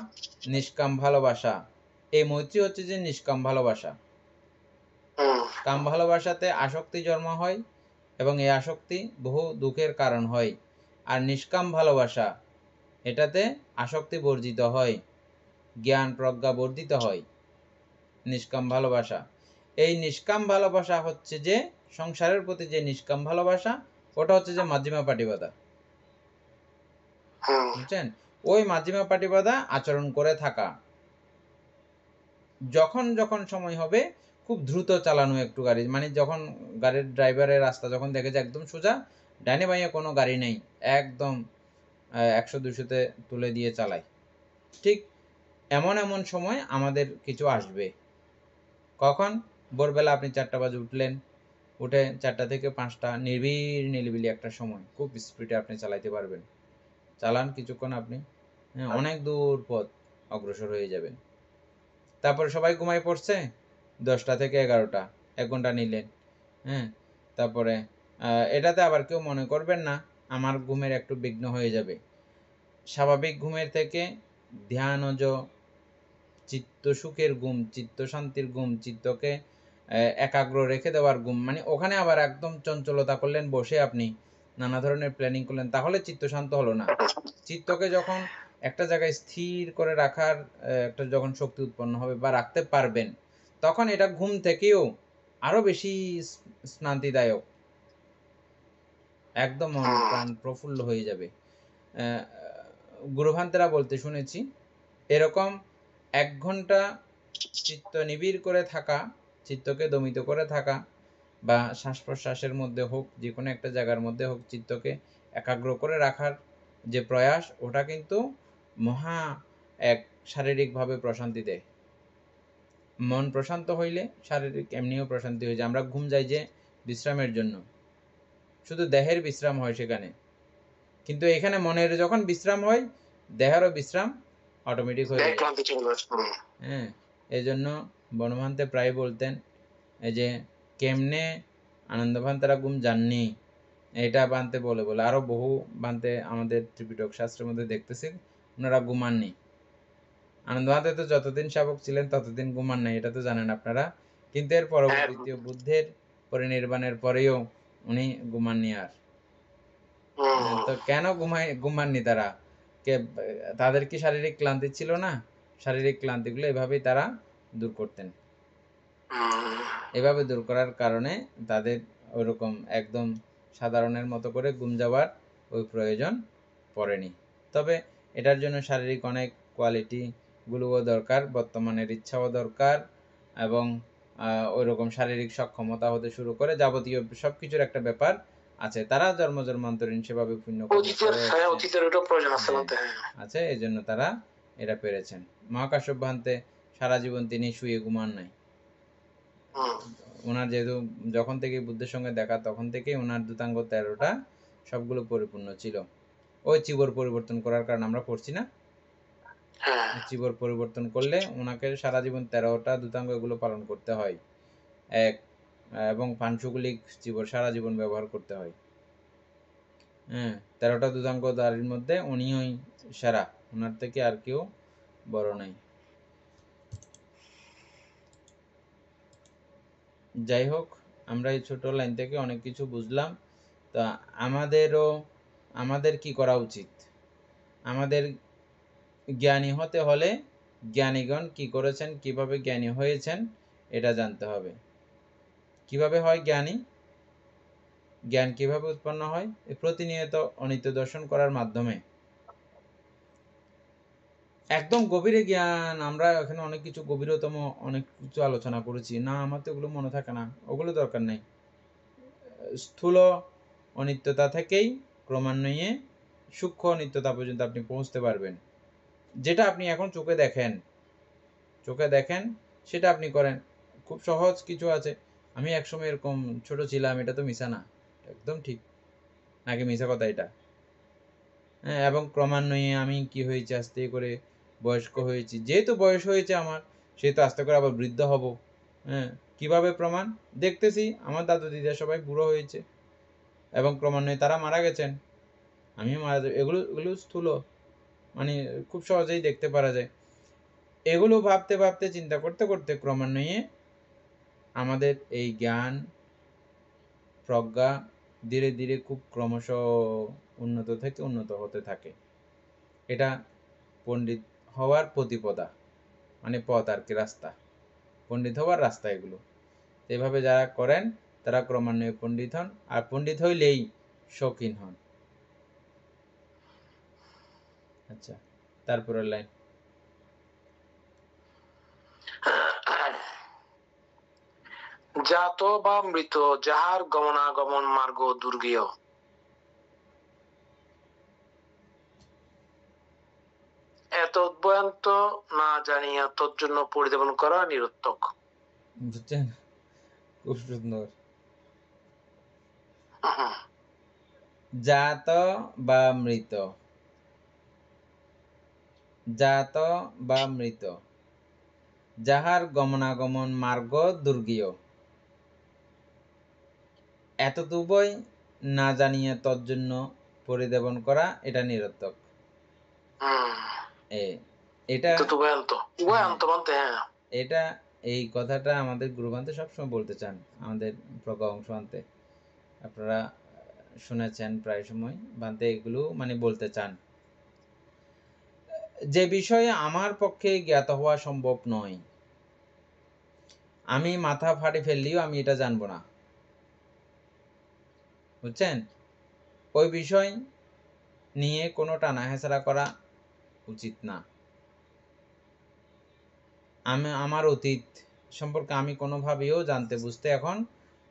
নিষ্কাম ভালোবাসা। এই মৈত্রী হচ্ছে যে নিষ্কাম ভালোবাসা। কাম ভালোবাসাতে আসক্তি জন্ম হয় এবং এই আসক্তি বহু দুঃখের কারণ হয়। আর নিষ্কাম ভালোবাসা, এটাতে আসক্তি বর্জিত হয়, জ্ঞান প্রজ্ঞা বর্ধিত হয়। নিষ্কাম ভালোবাসা, এই নিষ্কাম ভালোবাসা হচ্ছে যে সংসারের প্রতি যে নিষ্কাম ভালোবাসা, ওটা হচ্ছে যে মাধ্যমা পাটিবাদা। বুঝছেন? ওই মাধ্যমা পাটিবাদা আচরণ করে থাকা। যখন যখন সময় হবে খুব দ্রুত চালানো একটু গাড়ি, মানে যখন গাড়ির ড্রাইভারের রাস্তা যখন দেখে যে একদম সোজা, ডাইনে বাঁয়ে কোনো গাড়ি নেই, একদম 100-200-তে তুলে দিয়ে চালাই। ঠিক এমন এমন সময় আমাদের কিছু আসবে। কখন? ভোরবেলা আপনি 4টা বাজে উঠলেন, উঠে 4টা থেকে 5টা নিরিবিলি একটা সময়, খুব স্পিডে আপনি চালাইতে পারবেন। চালান কিছুক্ষণ আপনি, হ্যাঁ, অনেক দূর পথ অগ্রসর হয়ে যাবেন। তারপরে সবাই ঘুমায় পড়ছে, 10টা থেকে 11টা, 1 ঘন্টা নিলেন। হ্যাঁ, তারপরে এটাতে আবার কেউ মনে করবেন না আমার ঘুমের একটু বিঘ্ন হয়ে যাবে। স্বাভাবিক ঘুমের থেকে ধ্যানজ, চিত্ত সুখের ঘুম, চিত্ত শান্তির ঘুম, চিত্তকে একাগ্র রেখে দেওয়ার ঘুম, মানে ওখানে আবার একদম চঞ্চলতা করলেন বসে, আপনি নানা ধরনের প্ল্যানিং করলেন, তাহলে চিত্ত শান্ত হলো না। চিত্তকে যখন একটা জায়গায় স্থির করে রাখার একটা যখন শক্তি উৎপন্ন হবে বা রাখতে পারবেন, তখন এটা ঘুম থেকেও আরো বেশি স্নান্তিদায়ক, একদম মন প্রাণ প্রফুল্ল হয়ে যাবে। গুরুভান্তেরা বলতে শুনেছি এরকম 1 ঘন্টা চিত্ত নিবিড় করে থাকা, চিত্তকে দমিত করে থাকা, বা শ্বাস প্রশ্বাসের মধ্যে হোক, যে কোনো একটা জায়গার মধ্যে হোক, চিত্তকে একাগ্র করে রাখার যে প্রয়াস, ওটা কিন্তু মহা এক শারীরিকভাবে প্রশান্তি দেয়। মন প্রশান্ত হইলে শারীরিক এমনিও প্রশান্তি হয়ে যায়। আমরা ঘুম যাই যে বিশ্রামের জন্য, শুধু দেহের বিশ্রাম হয় সেখানে, কিন্তু এখানে মনের যখন বিশ্রাম হয়, দেহেরও বিশ্রাম অটোমেটিক হয়ে যায়। হ্যাঁ, এই জন্য বনভান্তে প্রায় বলতেন এই যে কেমনে আনন্দ ভান্তারা ঘুম যাননি, এটা বানতে বলে বলে আরো বহু বানতে আমাদের ত্রিপিটক শাস্ত্রের মধ্যে দেখতেছি ওনারা ঘুমাননি। আনন্দ ভান্তে তো যতদিন শাবক ছিলেন ততদিন ঘুমান নাই, এটা তো জানেন আপনারা, কিন্তু এর পরবর্তীতে বুদ্ধের পরিনির্বাণের পরেও উনি ঘুমাননি আর। তো কেন ঘুমাননি তারা? তাদের কি শারীরিক ক্লান্তি ছিল না? শারীরিক ক্লান্তিগুলো এভাবেই তারা দূর করতেন। এভাবে দূর করার কারণে তাদের ওইরকম একদম সাধারণের মতো করে ঘুম যাওয়ার ওই প্রয়োজন পড়েনি। তবে এটার জন্য শারীরিক অনেক কোয়ালিটিগুলোও দরকার, বর্তমানের ইচ্ছাও দরকার, এবং ওইরকম শারীরিক সক্ষমতা হতে শুরু করে যাবতীয় সবকিছুর একটা ব্যাপার আছে। তারা জন্মান্তরীণ সেভাবে পুণ্য আছে, এই জন্য তারা এটা পেরেছেন। মহাকাশ্যপ ভান্তে সারা জীবন তিনি শুয়ে ঘুমান নাই। ওনার যেহেতু যখন থেকে বুদ্ধের সঙ্গে দেখা তখন থেকেই ওনার দূতাঙ্গ 13টা সবগুলো পরিপূর্ণ ছিল। ওই চিবর পরিবর্তন করার কারণে আমরা পড়ছি না, চিবর পরিবর্তন করলে ওনাকে সারা জীবন 13টা দূতাঙ্গ এগুলো পালন করতে হয় এবং পাঞ্চুকুলিক চিবর সারা জীবন ব্যবহার করতে হয়। 13টা দূতাঙ্গ দাঁড়ির মধ্যে উনিই সেরা, ওনার থেকে আর কেউ বড় নাই। যাই হোক, আমরা এই ছোট লাইন থেকে অনেক কিছু বুঝলাম। তা আমাদের কি করা উচিত? আমাদের জ্ঞানী হতে হলে জ্ঞানীগণ কি করেছেন, কিভাবে জ্ঞানী হয়েছেন এটা জানতে হবে। কিভাবে হয় জ্ঞানী? জ্ঞান কিভাবে উৎপন্ন হয়? প্রতিনিয়ত অনিত্য দর্শন করার মাধ্যমে। একদম গভীরে জ্ঞান, আমরা এখানে অনেক কিছু গভীরতম অনেক কিছু আলোচনা করেছি না, আমার তো ওগুলো মনে থাকে না, ওগুলো দরকার নেই। স্থূল অনিত্যতা থেকেই ক্রমান্বয়ে সূক্ষ্ম অনিত্যতা পর্যন্ত আপনি পৌঁছতে পারবেন। যেটা আপনি এখন চোখে দেখেন সেটা আপনি করেন। খুব সহজ কিছু আছে। আমি একসময় এরকম ছোট ছিলাম, এটা তো মিশা না, একদম ঠিক নাকি মিশা কথা এটা? এবং ক্রমান্বয়ে আমি কি হয়েছে, আস্তে করে বয়স্ক হয়েছি। যেহেতু বয়স হয়েছে আমার, সেহেতু আস্তে করে আবার বৃদ্ধ হব। কিভাবে প্রমাণ? দেখতেছি আমার দাদু দিদা সবাই বুড়ো হয়েছে এবং ক্রমান্বয়ে তারা মারা গেছেন, আমিও মারা যাব। এগুলো স্থূল, মানে খুব সহজেই দেখতে পারা যায়। এগুলো ভাবতে ভাবতে চিন্তা করতে করতে ক্রমান্বয়ে আমাদের এই জ্ঞান প্রজ্ঞা ধীরে ধীরে খুব ক্রমশ উন্নত থেকে উন্নত হতে থাকে। এটা পণ্ডিত হওয়ার প্রতিপদা, মানে পথ আর কি, রাস্তা, পণ্ডিত হওয়ার রাস্তা এগুলো। এভাবে যারা করেন তারা ক্রমান্বয়ে পণ্ডিত হন, আর পণ্ডিত হইলেই শৌখিন হন। আচ্ছা, তারপরের লাইন। জাত বা মৃত যাহার গমনাগমন মার্গ দুর্গেয়, এতদ্ভয়ন্ত না জানিয়া তজ্জন্য পরিদেবন করা নিরর্থক। বুঝছেন? খুব সুন্দর। জাত বা মৃত, জাত বা মৃত যাহার গমনাগমন মার্গ দুর্গীয়, এতদুভয় না জানিয়া তজ্জন্য পরিদেবন করা এটা নিরর্থক। এটা এই কথাটা আমাদের গুরুবান্তে সবসময় বলতে চান, আমাদের প্রজ্ঞা অংশান্তে আপনারা শুনেছেন প্রায় সময়। বান্তে এগুলো মানে বলতে চান যে বিষয়ে আমার পক্ষে জ্ঞাত হওয়া সম্ভব নয়, আমি মাথা ফাটে ফেললেও আমি এটা জানবো না। বুঝছেন? ওই বিষয় নিয়ে কোনো টানা হেঁচড়া করা উচিত না। আমার অতীত সম্পর্কে আমি কোনোভাবেও জানতে বুঝতে এখন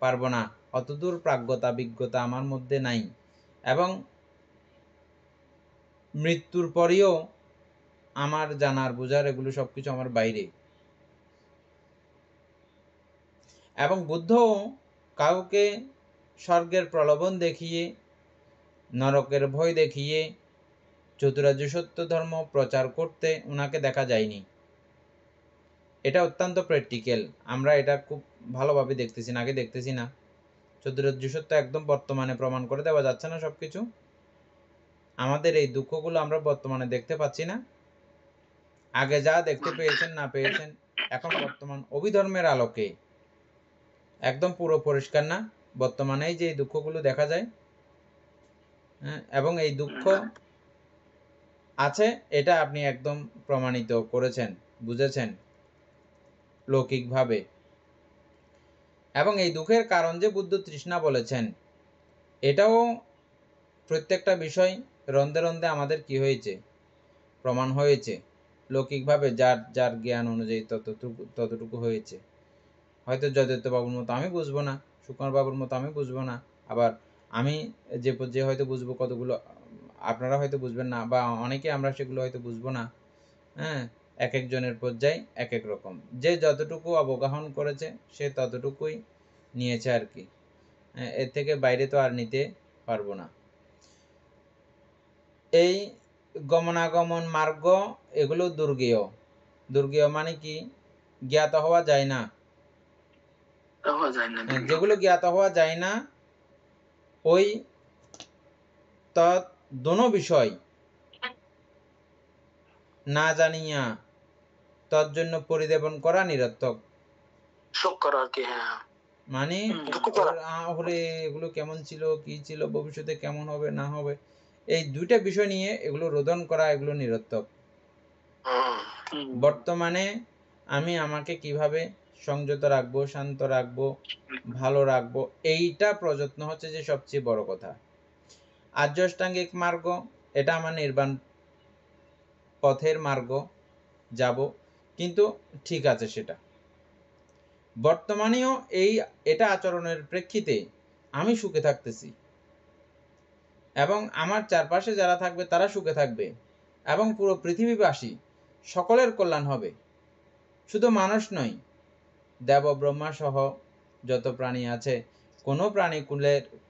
পারবো না, অতদূর প্রাজ্ঞতা বিজ্ঞতা আমার মধ্যে নাই, এবং মৃত্যুর পরেও আমার জানার বোঝার এগুলো সবকিছু আমার বাইরে। এবং বুদ্ধ কাউকে স্বর্গের প্রলোভন দেখিয়ে, নরকের ভয় দেখিয়ে চতুরার্য সত্য ধর্ম প্রচার করতে ওনাকে দেখা যায়নি। এটা অত্যন্ত প্র্যাকটিক্যাল, আমরা এটা খুব ভালোভাবে দেখতেছি না, আগে দেখতেছি না। চতুরার্য সত্য একদম বর্তমানে প্রমাণ করে দেওয়া যাচ্ছে না সবকিছু। আমাদের এই দুঃখগুলো আমরা বর্তমানে দেখতে পাচ্ছি না। আগে যা দেখতে পেয়েছেন না পেয়েছেন, এখন বর্তমান অভিধর্মের আলোকে একদম পুরো পরিষ্কার না বর্তমানেই যে দুঃখগুলো দেখা যায়। হ্যাঁ, এবং এই দুঃখ আছে এটা আপনি একদম প্রমাণিত করেছেন, বুঝেছেন লৌকিকভাবে। এবং এই দুঃখের কারণ যে বুদ্ধ তৃষ্ণা বলেছেন, এটাও প্রত্যেকটা বিষয় রন্ধে রন্ধে আমাদের কি হয়েছে, প্রমাণ হয়েছে লৌকিকভাবে, যার যার জ্ঞান অনুযায়ী ততটুকু হয়েছে। হয়তো জয়দত্ত বাবুর মতো আমি বুঝবো না, সুকুমার বাবুর মতো আমি বুঝবো না, আবার আমি যে হয়তো বুঝবো কতগুলো আপনারা হয়তো বুঝবেন না, বা অনেকে আমরা সেগুলো হয়তো বুঝবো না। হ্যাঁ, এক একজনের পর্যায়ে এক এক রকম, যে যতটুকু অবগাহন করেছে সে ততটুকুই নিয়েছে আর কি। এর থেকে বাইরে তো আর নিতে পারবো না। এই গমনাগমন মার্গ এগুলো দুর্গেয়। দুর্গেয় মানে কি, জ্ঞাত হওয়া যায় না। যেগুলো জ্ঞাত হওয়া যায় না, ওই দোনো বিষয় না জানিয়া তজ্জন্য পরিদেবন করা নিরর্থক। মানে ওরে এগুলো কেমন ছিল, কি ছিল, ভবিষ্যতে কেমন হবে না হবে, এই দুইটা বিষয় নিয়ে এগুলো রোদন করা, এগুলো নিরর্থক। বর্তমানে আমি আমাকে কিভাবে সংযত রাখবো, শান্ত রাখবো, ভালো রাখবো, এইটা প্রযত্ন হচ্ছে যে সবচেয়ে বড় কথা। আর্য অষ্টাঙ্গিক মার্গ এটা আমার নির্বাণ পথের মার্গ, যাব, কিন্তু ঠিক আছে সেটা। বর্তমানেও এটা আচরণের প্রেক্ষিতে আমি সুখে থাকতেছি, এবং আমার চারপাশে যারা থাকবে তারা সুখে থাকবে, এবং পুরো পৃথিবীবাসী সকলের কল্যাণ হবে। শুধু মানুষ নয়, দেব ব্রহ্মা সহ যত প্রাণী আছে, কোনো প্রাণী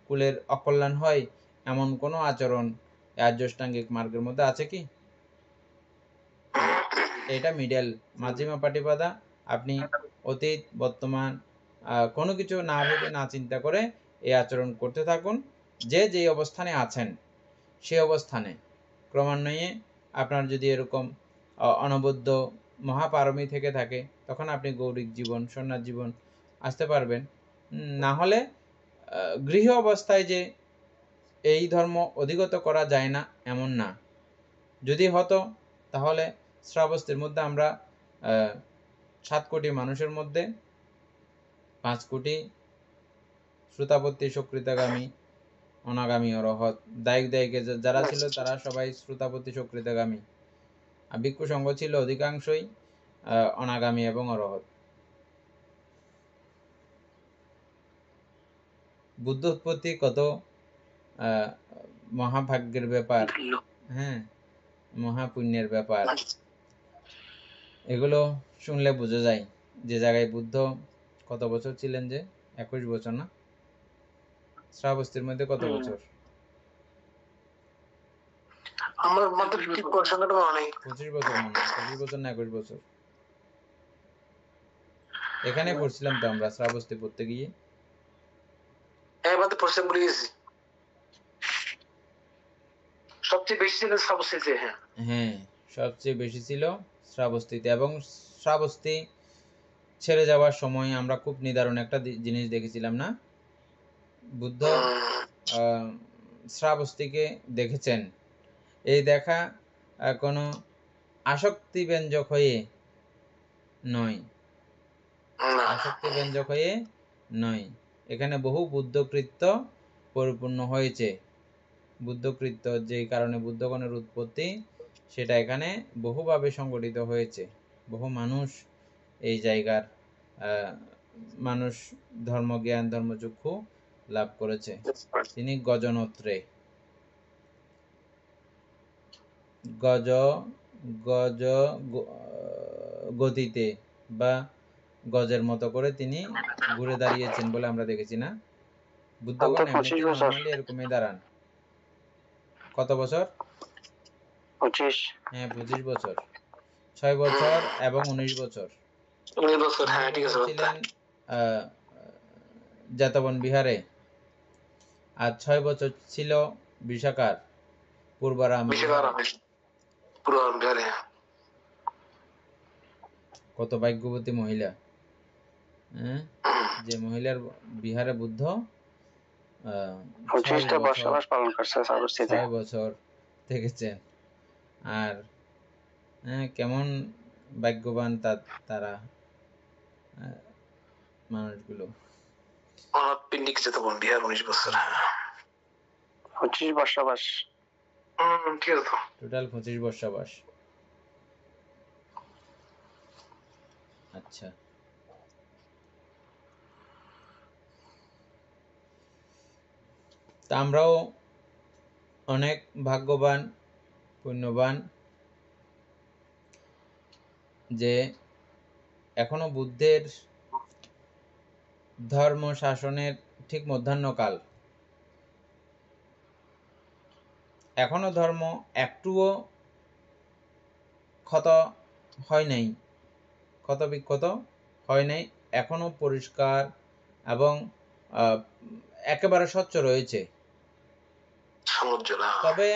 কুলের অকল্যাণ হয় এমন কোনো আচরণ আর্যষ্টাঙ্গিক মার্গের মধ্যে আছে কি? এটা মিডল, মাঝিমা পাটিপাদা। আপনি অতীত বর্তমান কোনো কিছু না ভেবে না চিন্তা করে এই আচরণ করতে থাকুন। যে অবস্থানে আছেন সেই অবস্থানে ক্রমান্বয়ে আপনার যদি এরকম অনবদ্য মহাপারমী থেকে থাকে, তখন আপনি গৌরিক জীবন, সন্ন্যাস জীবন আসতে পারবেন। না হলে গৃহ অবস্থায় যে এই ধর্ম অধিগত করা যায় না এমন না। যদি হতো তাহলে শ্রাবস্তির মধ্যে আমরা 7 কোটি মানুষের মধ্যে 5 কোটি শ্রুতাপত্তি সক্রিতাগামী, অনাগামী, অরহৎ, দায়িকে যারা ছিল তারা সবাই শ্রুতাপত্তি সক্রিতাগামী, আর ভিক্ষু সংঘ ছিল অধিকাংশই অনাগামী এবং অরহৎ। বুদ্ধ উৎপত্তি কত মহাভাগ্যের ব্যাপার, হ্যাঁ, মহাপুণ্যের ব্যাপার। এগুলো শুনলে বোঝা যায় যে জায়গায় বুদ্ধ কত বছর ছিলেন, যে 21 বছর না? শ্রাবস্তির মধ্যে কত বছর? আমার মাত্র 50% মনে নেই। 25 বছর মনে হয়, 25 বছর না 21 বছর। এখানে পড়ছিলাম তো আমরা শ্রাবস্তি পড়তে গিয়ে। এবার তো পড়তে ভুলে গেছি। সবচেয়ে বেশি ছিল শ্রাবস্তিতে। হ্যাঁ, সবচেয়ে বেশি ছিল শ্রাবস্তিতে। এবং শ্রাবস্তি ছেড়ে যাওয়ার সময় আমরা খুব নিদারুণ একটা জিনিস দেখেছিলাম না? বুদ্ধ শ্রাবস্তিকে দেখেছেন। এই দেখা কোনো আসক্তিব্যঞ্জক হয়ে নয়, আসক্তিব্যঞ্জক হয়ে নয়। এখানে বহু বুদ্ধকৃত্য পরিপূর্ণ হয়েছে। বুদ্ধকৃত্য, যেই কারণে বুদ্ধগণের উৎপত্তি, সেটা এখানে বহুভাবে সংগঠিত হয়েছে। বহু মানুষ এই জায়গার মানুষ ধর্মজ্ঞান, ধর্মচক্ষু লাভ করেছে। তিনি গজনত্রে, গজ গজ গতিতে বা গজের মতো করে তিনি ঘুরে দাঁড়িয়েছেন বলে আমরা দেখেছি না? বুদ্ধগণ এমনিতে নরমালি এরকমই দাঁড়ান। কত বছর? 25। হ্যাঁ, 25 বছর, 6 বছর এবং 19 বছর। 19 বছর, হ্যাঁ ঠিক আছে। ছিলেন জেতবন বিহারে, আর 6 বছর ছিল বিশাখার পূর্বারাম বিহারে। কত ভাগ্যবতী মহিলা, যে মহিলার বিহারে বুদ্ধ 6 25টা বছর বর্ষাবাস পালন করছে সাগরসিতে। 6 বছর থেকেছেন। আর কেমন ভাগ্যবান তারা মানুষগুলো। অনাথ পিন্ডিক যে তখন বিহার 19 বছর। 25 বর্ষাবাস। ঠিক আছে তো। টোটাল 25 বর্ষাবাস। আচ্ছা, তা আমরাও অনেক ভাগ্যবান পুণ্যবান যে এখনো বুদ্ধের ধর্ম শাসনের ঠিক মধ্যাহ্নকাল, এখনো ধর্ম একটুও ক্ষত হয় নাই, ক্ষত বিক্ষত হয় নাই, এখনো পরিষ্কার এবং একেবারে স্বচ্ছ রয়েছে। তবে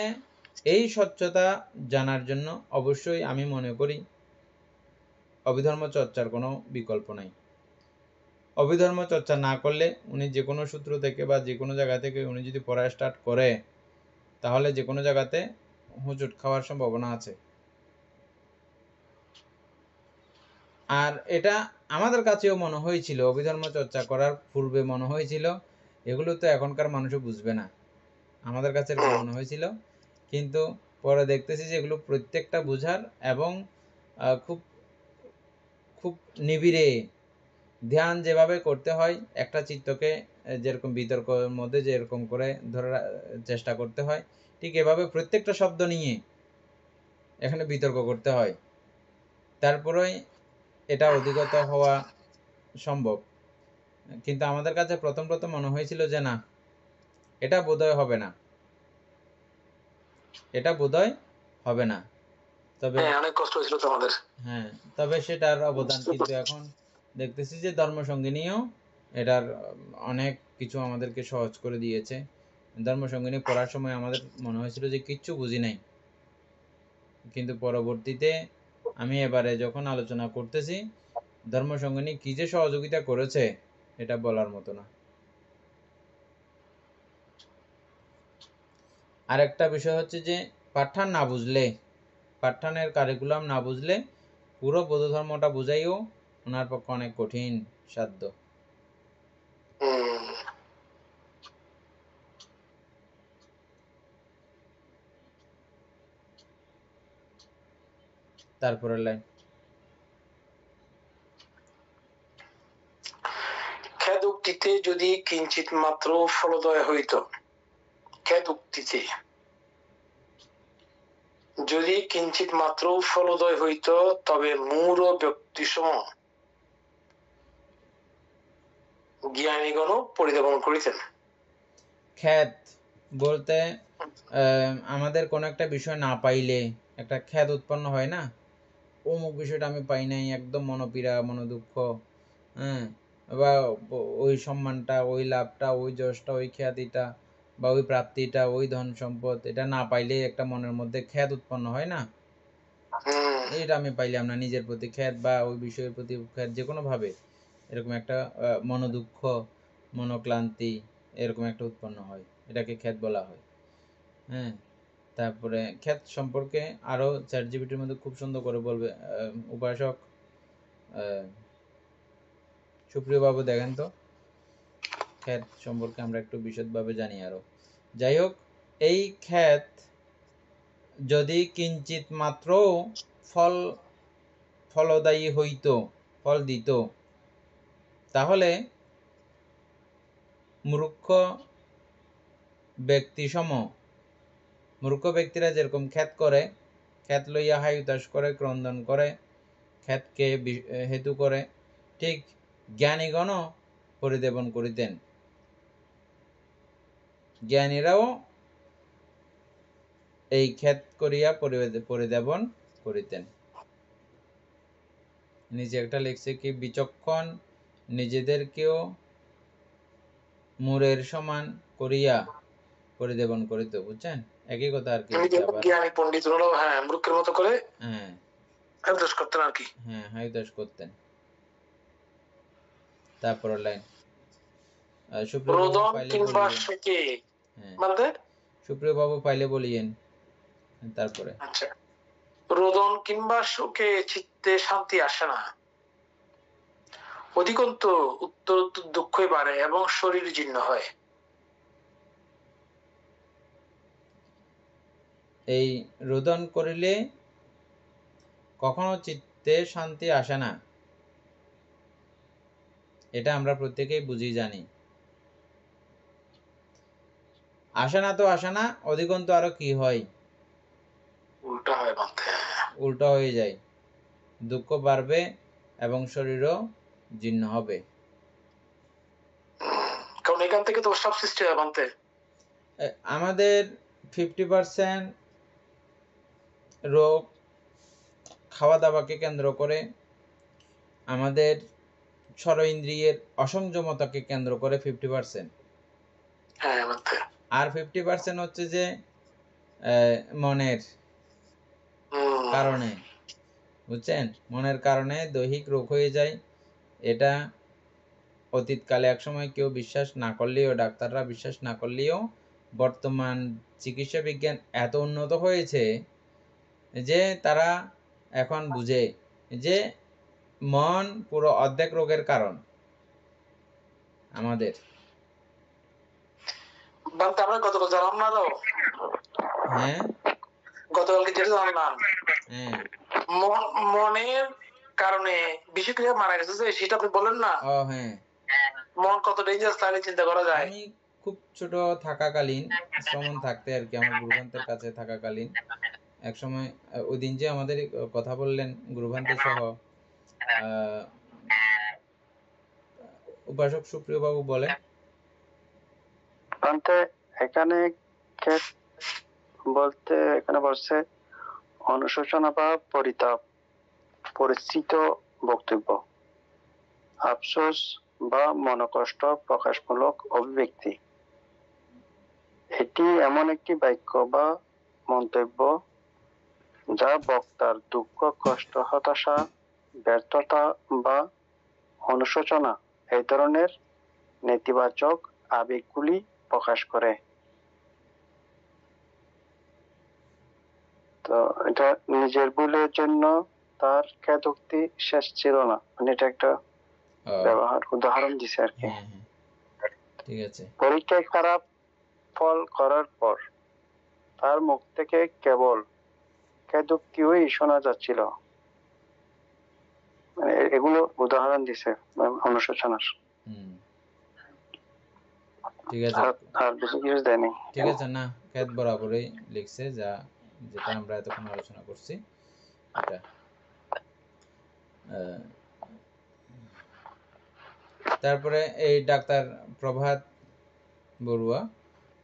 এই স্বচ্ছতা জানার জন্য অবশ্যই আমি মনে করি অভিধর্ম চর্চার কোনো বিকল্প নাই। অভিধর্ম চর্চা না করলে উনি যে কোনো সূত্র থেকে বা যে কোনো জায়গা থেকে উনি যদি পড়া স্টার্ট করে তাহলে যে কোনো জায়গাতে হুঁচট খাওয়ার সম্ভাবনা আছে। আর এটা আমাদের কাছেও মনে হয়েছিল, অভিধর্ম চর্চা করার পূর্বে মনে হয়েছিল এগুলো তো এখনকার মানুষও বুঝবে না, আমাদের কাছে এরকম মনে হয়েছিল। কিন্তু পরে দেখতেছি যে এগুলো প্রত্যেকটা বুঝার এবং খুব খুব নিবিড়ে ধ্যান যেভাবে করতে হয়, একটা চিত্তকে যেরকম বিতর্কের মধ্যে যেরকম করে ধরে চেষ্টা করতে হয়, ঠিক এভাবে প্রত্যেকটা শব্দ নিয়ে এখানে বিতর্ক করতে হয়, তারপরেই এটা অধিগত হওয়া সম্ভব। কিন্তু আমাদের কাছে প্রথম প্রথম মনে হয়েছিল যে না, এটা বোধহয় হবে না, এটা বোধহয় হবে না। তবে অনেক কষ্ট হয়েছিল তো আমাদের। হ্যাঁ, তবে সেটার অবদান কিন্তু এখন দেখতেছি যে ধর্মসঙ্গিনীও এটার অনেক কিছু আমাদেরকে সহজ করে দিয়েছে। ধর্মসঙ্গিনী পড়ার সময় আমাদের মনে হয়েছিল যে কিচ্ছু বুঝি নাই, কিন্তু পরবর্তীতে আমি এবারে যখন আলোচনা করতেছি ধর্মসঙ্গিনী কি যে সহযোগিতা করেছে এটা বলার মতো না। আরেকটা বিষয় হচ্ছে যে পাঠ্যান না বুঝলে, পাঠ্যানের কারিকুলাম না বুঝলে পুরো বৌদ্ধ ধর্মটা বুঝাইও ওনার পক্ষে অনেক কঠিন সাধ্য। তারপরের লাইন, খেদ উক্তিতে যদি কিঞ্চিত মাত্র ফলোদয় হইত, খেদ উক্তিতে যদি কিঞ্চিত মাত্র ফলোদয় হইত তবে মূঢ় ব্যক্তিসম জ্ঞানীগণ পরিধাবন করিতেন। খ্যাত বলতে আমাদের কোনো একটা বিষয় না পাইলে একটা খ্যাত উৎপন্ন হয় না, অমুক বিষয়টা আমি পাই নাই, একদম মনোপীড়া মনোদুঃখ, হ্যাঁ, বা ওই সম্মানটা, ওই লাভটা, ওই যশটা, ওই খ্যাতিটা বা ওই প্রাপ্তিটা, ওই ধন সম্পদ এটা না পাইলে একটা মনের মধ্যে খ্যাত উৎপন্ন হয় না, এটা আমি পাইলাম না, নিজের প্রতি খ্যাত বা ওই বিষয়ের প্রতি খ্যাত, যে কোনোভাবে এরকম একটা মনোদুঃখ মনোক্লান্তি এরকম একটা উৎপন্ন হয়, এটাকে খ্যাত বলা হয়। হ্যাঁ, তারপরে খ্যাত সম্পর্কে আরও চ্যাটজিপিটির মধ্যে খুব সুন্দর করে বলবে উপাসক সুপ্রিয় বাবু, দেখেন তো খ্যাত সম্পর্কে আমরা একটু বিশদভাবে জানি আরো। যাই হোক, এই খ্যাত যদি কিঞ্চিত মাত্র ফলদায়ী হইত, ফল দিত, তাহলে মূর্খ ব্যক্তিরা যেরকম খ্যাত করে, খ্যাত লইয়া হাই উতাস করে, ক্রন্দন করে, খ্যাতকে হেতু করে, ঠিক জ্ঞানীগণও পরিদেবন করিতেন, জ্ঞানীরাও এই খ্যাত করিয়া পরিদেবন করিতেন। নিচে একটা লিখছে কি, বিচক্ষণ নিজেদেরকেও মূরের সমান করিয়া পরিদেবন করিত, বুঝছেন? একই কথা আর কি, জ্ঞানী পণ্ডিত মূর্খের মতো করে হাইদাস করতেন আর কি, হাইদাস করতেন। তারপর লাইন, সুপ্রিয় বাবু রোদন পাইলে কিংবা বলিয়েন। শোকে হ্যাঁ, বলতে সুপ্রিয় বাবু পাইলে বলিয়েন তারপরে। আচ্ছা, রোদন কিংবা শোকে চিত্তে শান্তি আসে না, অধিকন্তু উত্তর উত্তর দুঃখই বাড়ে এবং শরীর জীর্ণ হয়। এই রোদন করিলে কখনো চিত্তে শান্তি আসে না, এটা আমরা প্রত্যেকেই বুঝি জানি। আসে না তো আসে না, অধিকন্তু আরো কি হয়, উল্টা হয় বলতে। উল্টা হয়ে যায়, দুঃখ বাড়বে এবং শরীরও জীর্ণ হবে। কারণ এখান থেকে তো সব সৃষ্টি হয় বলতে। আমাদের 50% রোগ খাওয়া দাওয়াকে কেন্দ্র করে, আমাদের ষড় ইন্দ্রিয়ের অসংযমতাকে কেন্দ্র করে 50%, হ্যাঁ বলতে। আর 50% হচ্ছে যে মনের কারণে, বুঝছেন, মনের কারণে দৈহিক রোগ হয়ে যায়। এটা অতীতকালে একসময় কেউ বিশ্বাস না করলেও, ডাক্তাররা বিশ্বাস না করলেও, বর্তমান চিকিৎসা বিজ্ঞান এত উন্নত হয়েছে যে তারা এখন বুঝে যে মন পুরো অর্ধেক রোগের কারণ আমাদের। বলতে আমরা গতকাল জানলাম না তো, হ্যাঁ গতকালকে যেটা জানলাম, হ্যাঁ মনের কারণে বিষক্রিয়া মারা গেছে যে সেটা আপনি বলেন না। ও হ্যাঁ, মন কত ডেঞ্জারাস তাহলে চিন্তা করা যায়। আমি খুব ছোট থাকাকালীন, শ্রমণ থাকতে আর কি, আমার গুরুভান্তের কাছে থাকাকালীন এক সময়, ওই দিন যে আমাদের কথা বললেন গুরুভান্তের সহ, উপাসক সুপ্রিয় বাবু বলে এখানে বলতে, এখানে বলছে অনুশোচনা বা পরিতাপ, পরিচিত বক্তব্য, আফসোস বা মনোকষ্ট প্রকাশমূলক অভিব্যক্তি। এটি এমন একটি বাক্য বা মন্তব্য যা বক্তার দুঃখ, কষ্ট, হতাশা, ব্যর্থতা বা অনুশোচনা এই ধরনের নেতিবাচক আবেগগুলি প্রকাশ করে। তো এটা নিজের ভুলের জন্য তার খেদোক্তি শেষ ছিল না, মানে এটা একটা উদাহরণ দিছে আর কি। হ্যাঁ হ্যাঁ ঠিক আছে। পরীক্ষায় খারাপ ফল করার পর তার মুখ থেকে কেবল খেদোক্তিই শোনা যাচ্ছিল, মানে এগুলো উদাহরণ দিছে অনুশোচনার। ঠিক আছে, আর বেশি কিছু দেয়নি। ঠিক আছে, না খেদ বরাবরই লিখছে, যেটা আমরা এতক্ষণ আলোচনা করছি এটা। তারপরে এই ডাক্তার প্রভাত বড়ুয়া,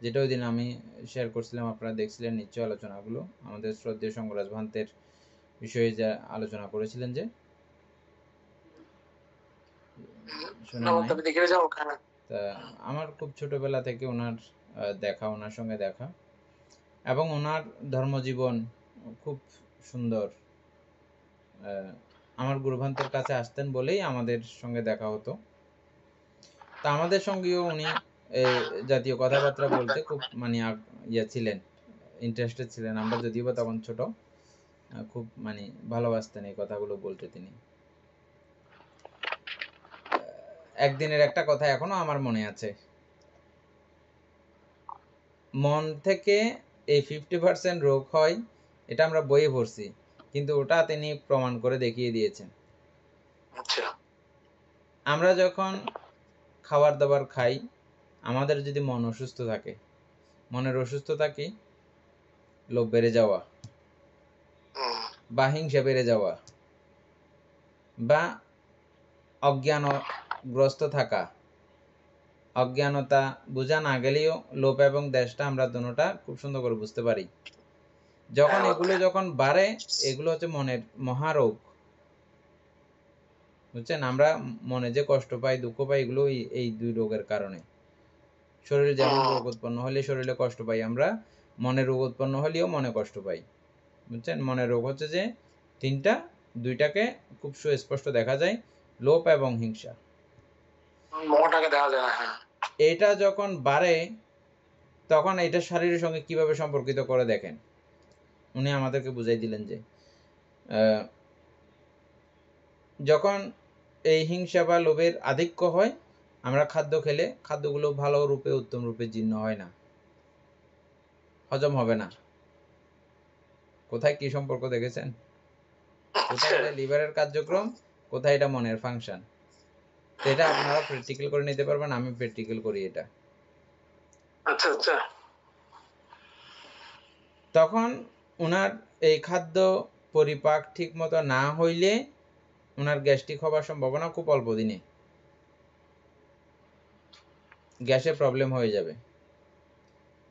যেটা ওই দিন আমি শেয়ার করছিলাম, আপনারা দেখছিলেন নিশ্চয় আলোচনাগুলো, আমাদের শ্রদ্ধেয় শঙ্করাজ ভান্তের বিষয়ে যা আলোচনা করেছিলেন, যে শুনেন নাই? তা আমার খুব ছোটবেলা থেকে ওনার দেখা, ওনার সঙ্গে দেখা, এবং ওনার ধর্মজীবন খুব সুন্দর। আমার গুরুভান্তের কাছে আসতেন বলেই আমাদের সঙ্গে দেখা হতো। তা আমাদের সঙ্গেও উনি জাতীয় কথাবার্তা বলতে খুব মানে ইয়ে ছিলেন, ইন্টারেস্টেড ছিলেন। আমরা যদিও বা তখন ছোট, খুব মানে ভালোবাসতেন এই কথাগুলো বলতে তিনি। একদিনের একটা কথা এখনো আমার মনে আছে, মন থেকে এই 50% রোগ হয়, এটা আমরা বইয়ে পড়ছি, কিন্তু ওটা তিনি প্রমাণ করে দেখিয়ে দিয়েছেন। আমরা যখন খাবার দাবার খাই, আমাদের যদি মন অসুস্থ থাকে, মনের অসুস্থতা কি? লোভ বেড়ে যাওয়া বা হিংসা বেড়ে যাওয়া বা অজ্ঞানগ্রস্ত থাকা, অজ্ঞানতা বোঝা না গেলেও লোভ এবং দ্বেষটা আমরা দুটোটা খুব সুন্দর করে বুঝতে পারি। যখন এগুলো যখন বাড়ে, এগুলো হচ্ছে মনের মহারোগ, বুঝছেন? আমরা মনে যে কষ্ট পাই, দুঃখ পাই, এগুলো এই দুই রোগের কারণে। শরীরে যেমন রোগ উৎপন্ন হলে শরীরে কষ্ট পাই আমরা, মনে রোগ উৎপন্ন হলেও মনে কষ্ট পাই, বুঝছেন? মনের রোগ হচ্ছে যে তিনটা, দুইটাকে খুব সুস্পষ্ট দেখা যায়, লোভ এবং হিংসা। মনটাকে দেখা যায় না। এটা যখন বাড়ে তখন এটা শরীরের সঙ্গে কিভাবে সম্পর্কিত করে দেখেন। উনি আমাদেরকে বুঝাই দিলেন যে যখন এই হিংসা বা লোভের আধিক্য হয়, আমরা খাদ্য খেলে খাদ্যগুলো ভালো রূপে উত্তম রূপে জীর্ণ হয় না, হজম হবে না। কোথায় কি সম্পর্ক দেখেছেন? কোথায় এটা লিভারের কার্যক্রম, কোথায় এটা মনের ফাংশন। তো এটা আপনারা প্র্যাকটিক্যাল করে নিতে পারবেন, আমি প্র্যাকটিক্যাল করি এটা। আচ্ছা আচ্ছা। তখন ওনার এই খাদ্য পরিপাক ঠিক মতো না হইলে ওনার গ্যাস্ট্রিক হবার সম্ভাবনা খুব অল্প দিনে, গ্যাসের প্রবলেম হয়ে যাবে।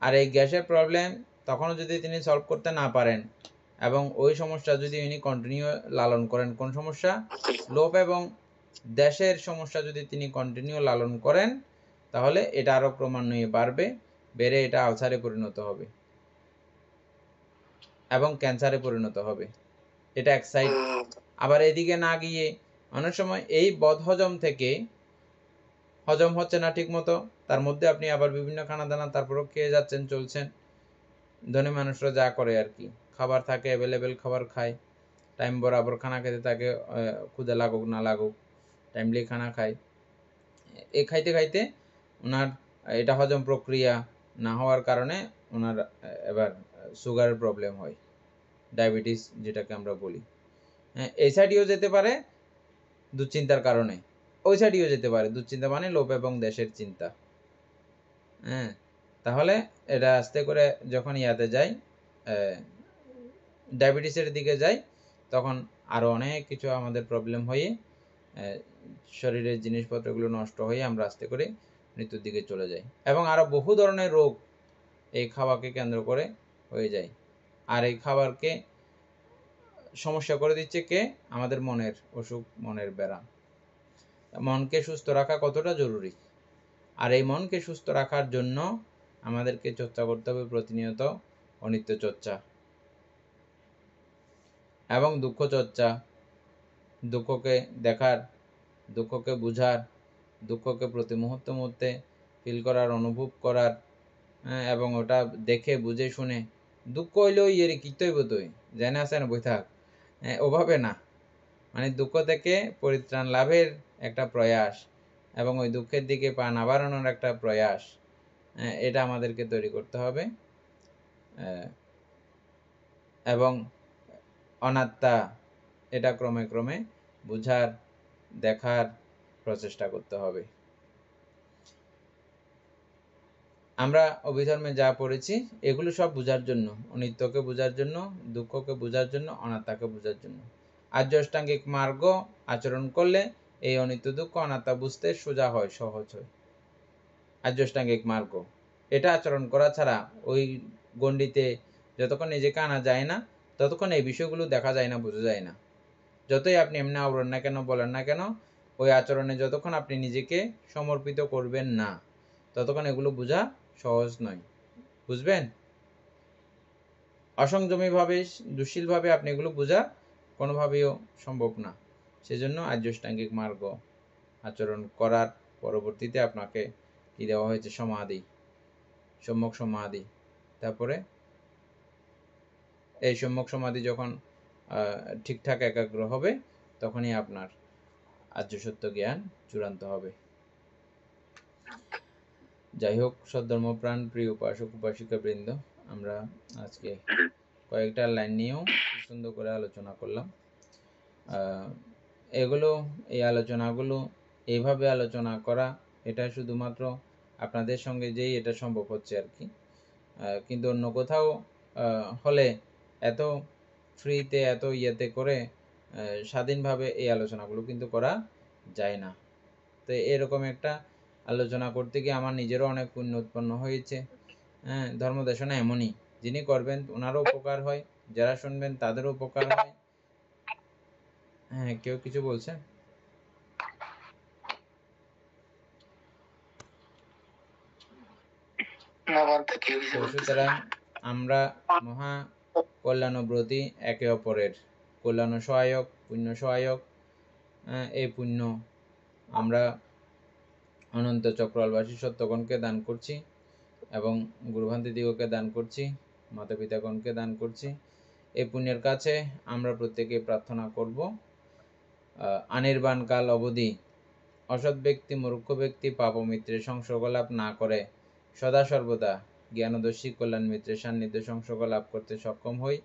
আর এই গ্যাসের প্রবলেম তখনও যদি তিনি সলভ করতে না পারেন এবং ওই সমস্যা যদি উনি কন্টিনিউ লালন করেন, কোন সমস্যা? লোভ এবং দেশের সমস্যা যদি তিনি কন্টিনিউ লালন করেন, তাহলে এটা আরও ক্রমান্বয়ে বাড়বে, বেড়ে এটা আলসারে পরিণত হবে এবং ক্যান্সারে পরিণত হবে। এটা এক সাইড। আবার এদিকে না গিয়ে অনেক সময় এই বদহজম থেকে হজম হচ্ছে না ঠিক মতো, তার মধ্যে আপনি আবার বিভিন্ন খানা দানা তারপরও খেয়ে যাচ্ছেন, চলছেন। ধনী মানুষরা যা করে আর কি, খাবার থাকে অ্যাভেলেবেল, খাবার খায়, টাইম বরাবর খানা খেতে থাকে, ক্ষুদা লাগুক না লাগুক টাইমলি খানা খায়। এই খাইতে খাইতে ওনার এটা হজম প্রক্রিয়া না হওয়ার কারণে ওনার এবার সুগারের প্রবলেম হয়, ডায়াবেটিস যেটাকে আমরা বলি। হ্যাঁ, এই সাইডেও যেতে পারে দুশ্চিন্তার কারণে, ওই সাইডেও যেতে পারে। দুশ্চিন্তা মানে লোভ এবং দেশের চিন্তা। হ্যাঁ, তাহলে এটা আস্তে করে যখন ইয়াতে যায়, ডায়াবেটিসের দিকে যায়, তখন আরও অনেক কিছু আমাদের প্রবলেম হয়ে শরীরের জিনিসপত্রগুলো নষ্ট হয়ে আমরা আস্তে করে মৃত্যুর দিকে চলে যাই। এবং আরও বহু ধরনের রোগ এই খাওয়াকে কেন্দ্র করে হয়ে যায়। আর এই খাবারকে সমস্যা করে দিচ্ছে কে? আমাদের মনের অসুখ, মনের ব্যারাম। মনকে সুস্থ রাখা কতটা জরুরি। আর এই মনকে সুস্থ রাখার জন্য আমাদেরকে চর্চা করতে হবে প্রতিনিয়ত অনিত্য চর্চা এবং দুঃখ চর্চা। দুঃখকে দেখার, দুঃখকে বুঝার, দুঃখকে প্রতি মুহূর্তে মুহূর্তে ফিল করার, অনুভব করার, এবং ওটা দেখে বুঝে শুনে, দুঃখ হইলেও ইয়ের কিতই বোধই জেনে আসেন বই থাক, ওভাবে না, মানে দুঃখ থেকে পরিত্রাণ লাভের একটা প্রয়াস এবং ওই দুঃখের দিকে পা না বাড়ানোর একটা প্রয়াস, এটা আমাদেরকে তৈরি করতে হবে। এবং অনাত্মা এটা ক্রমে ক্রমে বুঝার, দেখার প্রচেষ্টা করতে হবে। আমরা অভিধর্মে যা পড়েছি এগুলো সব বোঝার জন্য, অনিত্যকে বোঝার জন্য, দুঃখকে বোঝার জন্য, অনাত্মাকে বোঝার জন্য। আর্য অষ্টাঙ্গিক মার্গ আচরণ করলে এই অনিত্য দুঃখ অনাত্মা বুঝতে সোজা হয়, সহজ হয়। আর্য অষ্টাঙ্গিক মার্গ এটা আচরণ করা ছাড়া ওই গণ্ডিতে যতক্ষণ নিজেকে আনা যায় না, ততক্ষণ এই বিষয়গুলো দেখা যায় না, বোঝা যায় না। যতই আপনি এমনি আওড়ান না কেন, বলেন না কেন, ওই আচরণে যতক্ষণ আপনি নিজেকে সমর্পিত করবেন না, ততক্ষণ এগুলো বোঝা সহজ নয়। বুঝবেন? অসংযমীভাবে, দুশীলভাবে আপনি এগুলো বোঝা কোনোভাবেও সম্ভব না। সেজন্য আর্য অষ্টাঙ্গিক মার্গ আচরণ করার পরবর্তীতে আপনাকে কি দেওয়া হয়েছে? সমাধি, সম্যক সমাধি। তারপরে এই সম্যক সমাধি যখন ঠিকঠাক একাগ্র হবে, তখনই আপনার আর্য সত্য জ্ঞান চূড়ান্ত হবে। যাই হোক, সদ্ধর্মপ্রাণ প্রিয় উপাসক উপাসিকা বৃন্দ, আমরা আজকে কয়েকটা লাইন নিয়েও সুন্দর করে আলোচনা করলাম। এই আলোচনাগুলো এইভাবে আলোচনা করা, এটা শুধুমাত্র আপনাদের সঙ্গে যেই এটা সম্ভব হচ্ছে আর কি। কিন্তু অন্য কোথাও হলে এত ফ্রিতে, এত ইয়েতে করে স্বাধীনভাবে এই আলোচনাগুলো কিন্তু করা যায় না। তো এরকম একটা আলোচনা করতে গিয়ে আমার নিজেরও অনেক পুণ্য উৎপন্ন হয়েছে। হ্যাঁ, ধর্মদেশনা এমনই, যিনি করবেন ওনারও উপকার হয়, যারা শুনবেন তাদেরও উপকার হয়। হ্যাঁ, কেউ কিছু বলছে? সুতরাং আমরা মহা কল্যাণব্রতী, একে অপরের কল্যাণ সহায়ক, পুণ্য সহায়ক। এই পুণ্য আমরা অনন্ত চক্রবাসী সত্যগণকে দান করছি এবং গুরুভান্তি দিগকে দান করছি, মাতা পিতাগণকে দান করছি। এই পুণ্যের কাছে আমরা প্রত্যেকে প্রার্থনা করব অনির্বাণ কাল অবধি অসৎ ব্যক্তি, মূর্খ ব্যক্তি, পাপমিত্রের সংসর্গ লাভ না করে সদা সর্বদা জ্ঞানদর্শী কল্যাণ মিত্রের সান্নিধ্য সংসর্গ লাভ করতে সক্ষম হই।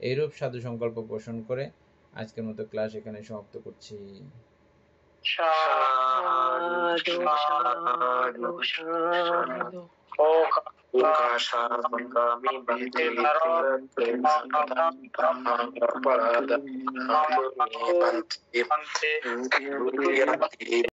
এইরূপ সাধু সংকল্প পোষণ করে আজকের মতো ক্লাস এখানে সমাপ্ত করছি। সাধু সাধু সাধু। Ukasami bhakti bhakti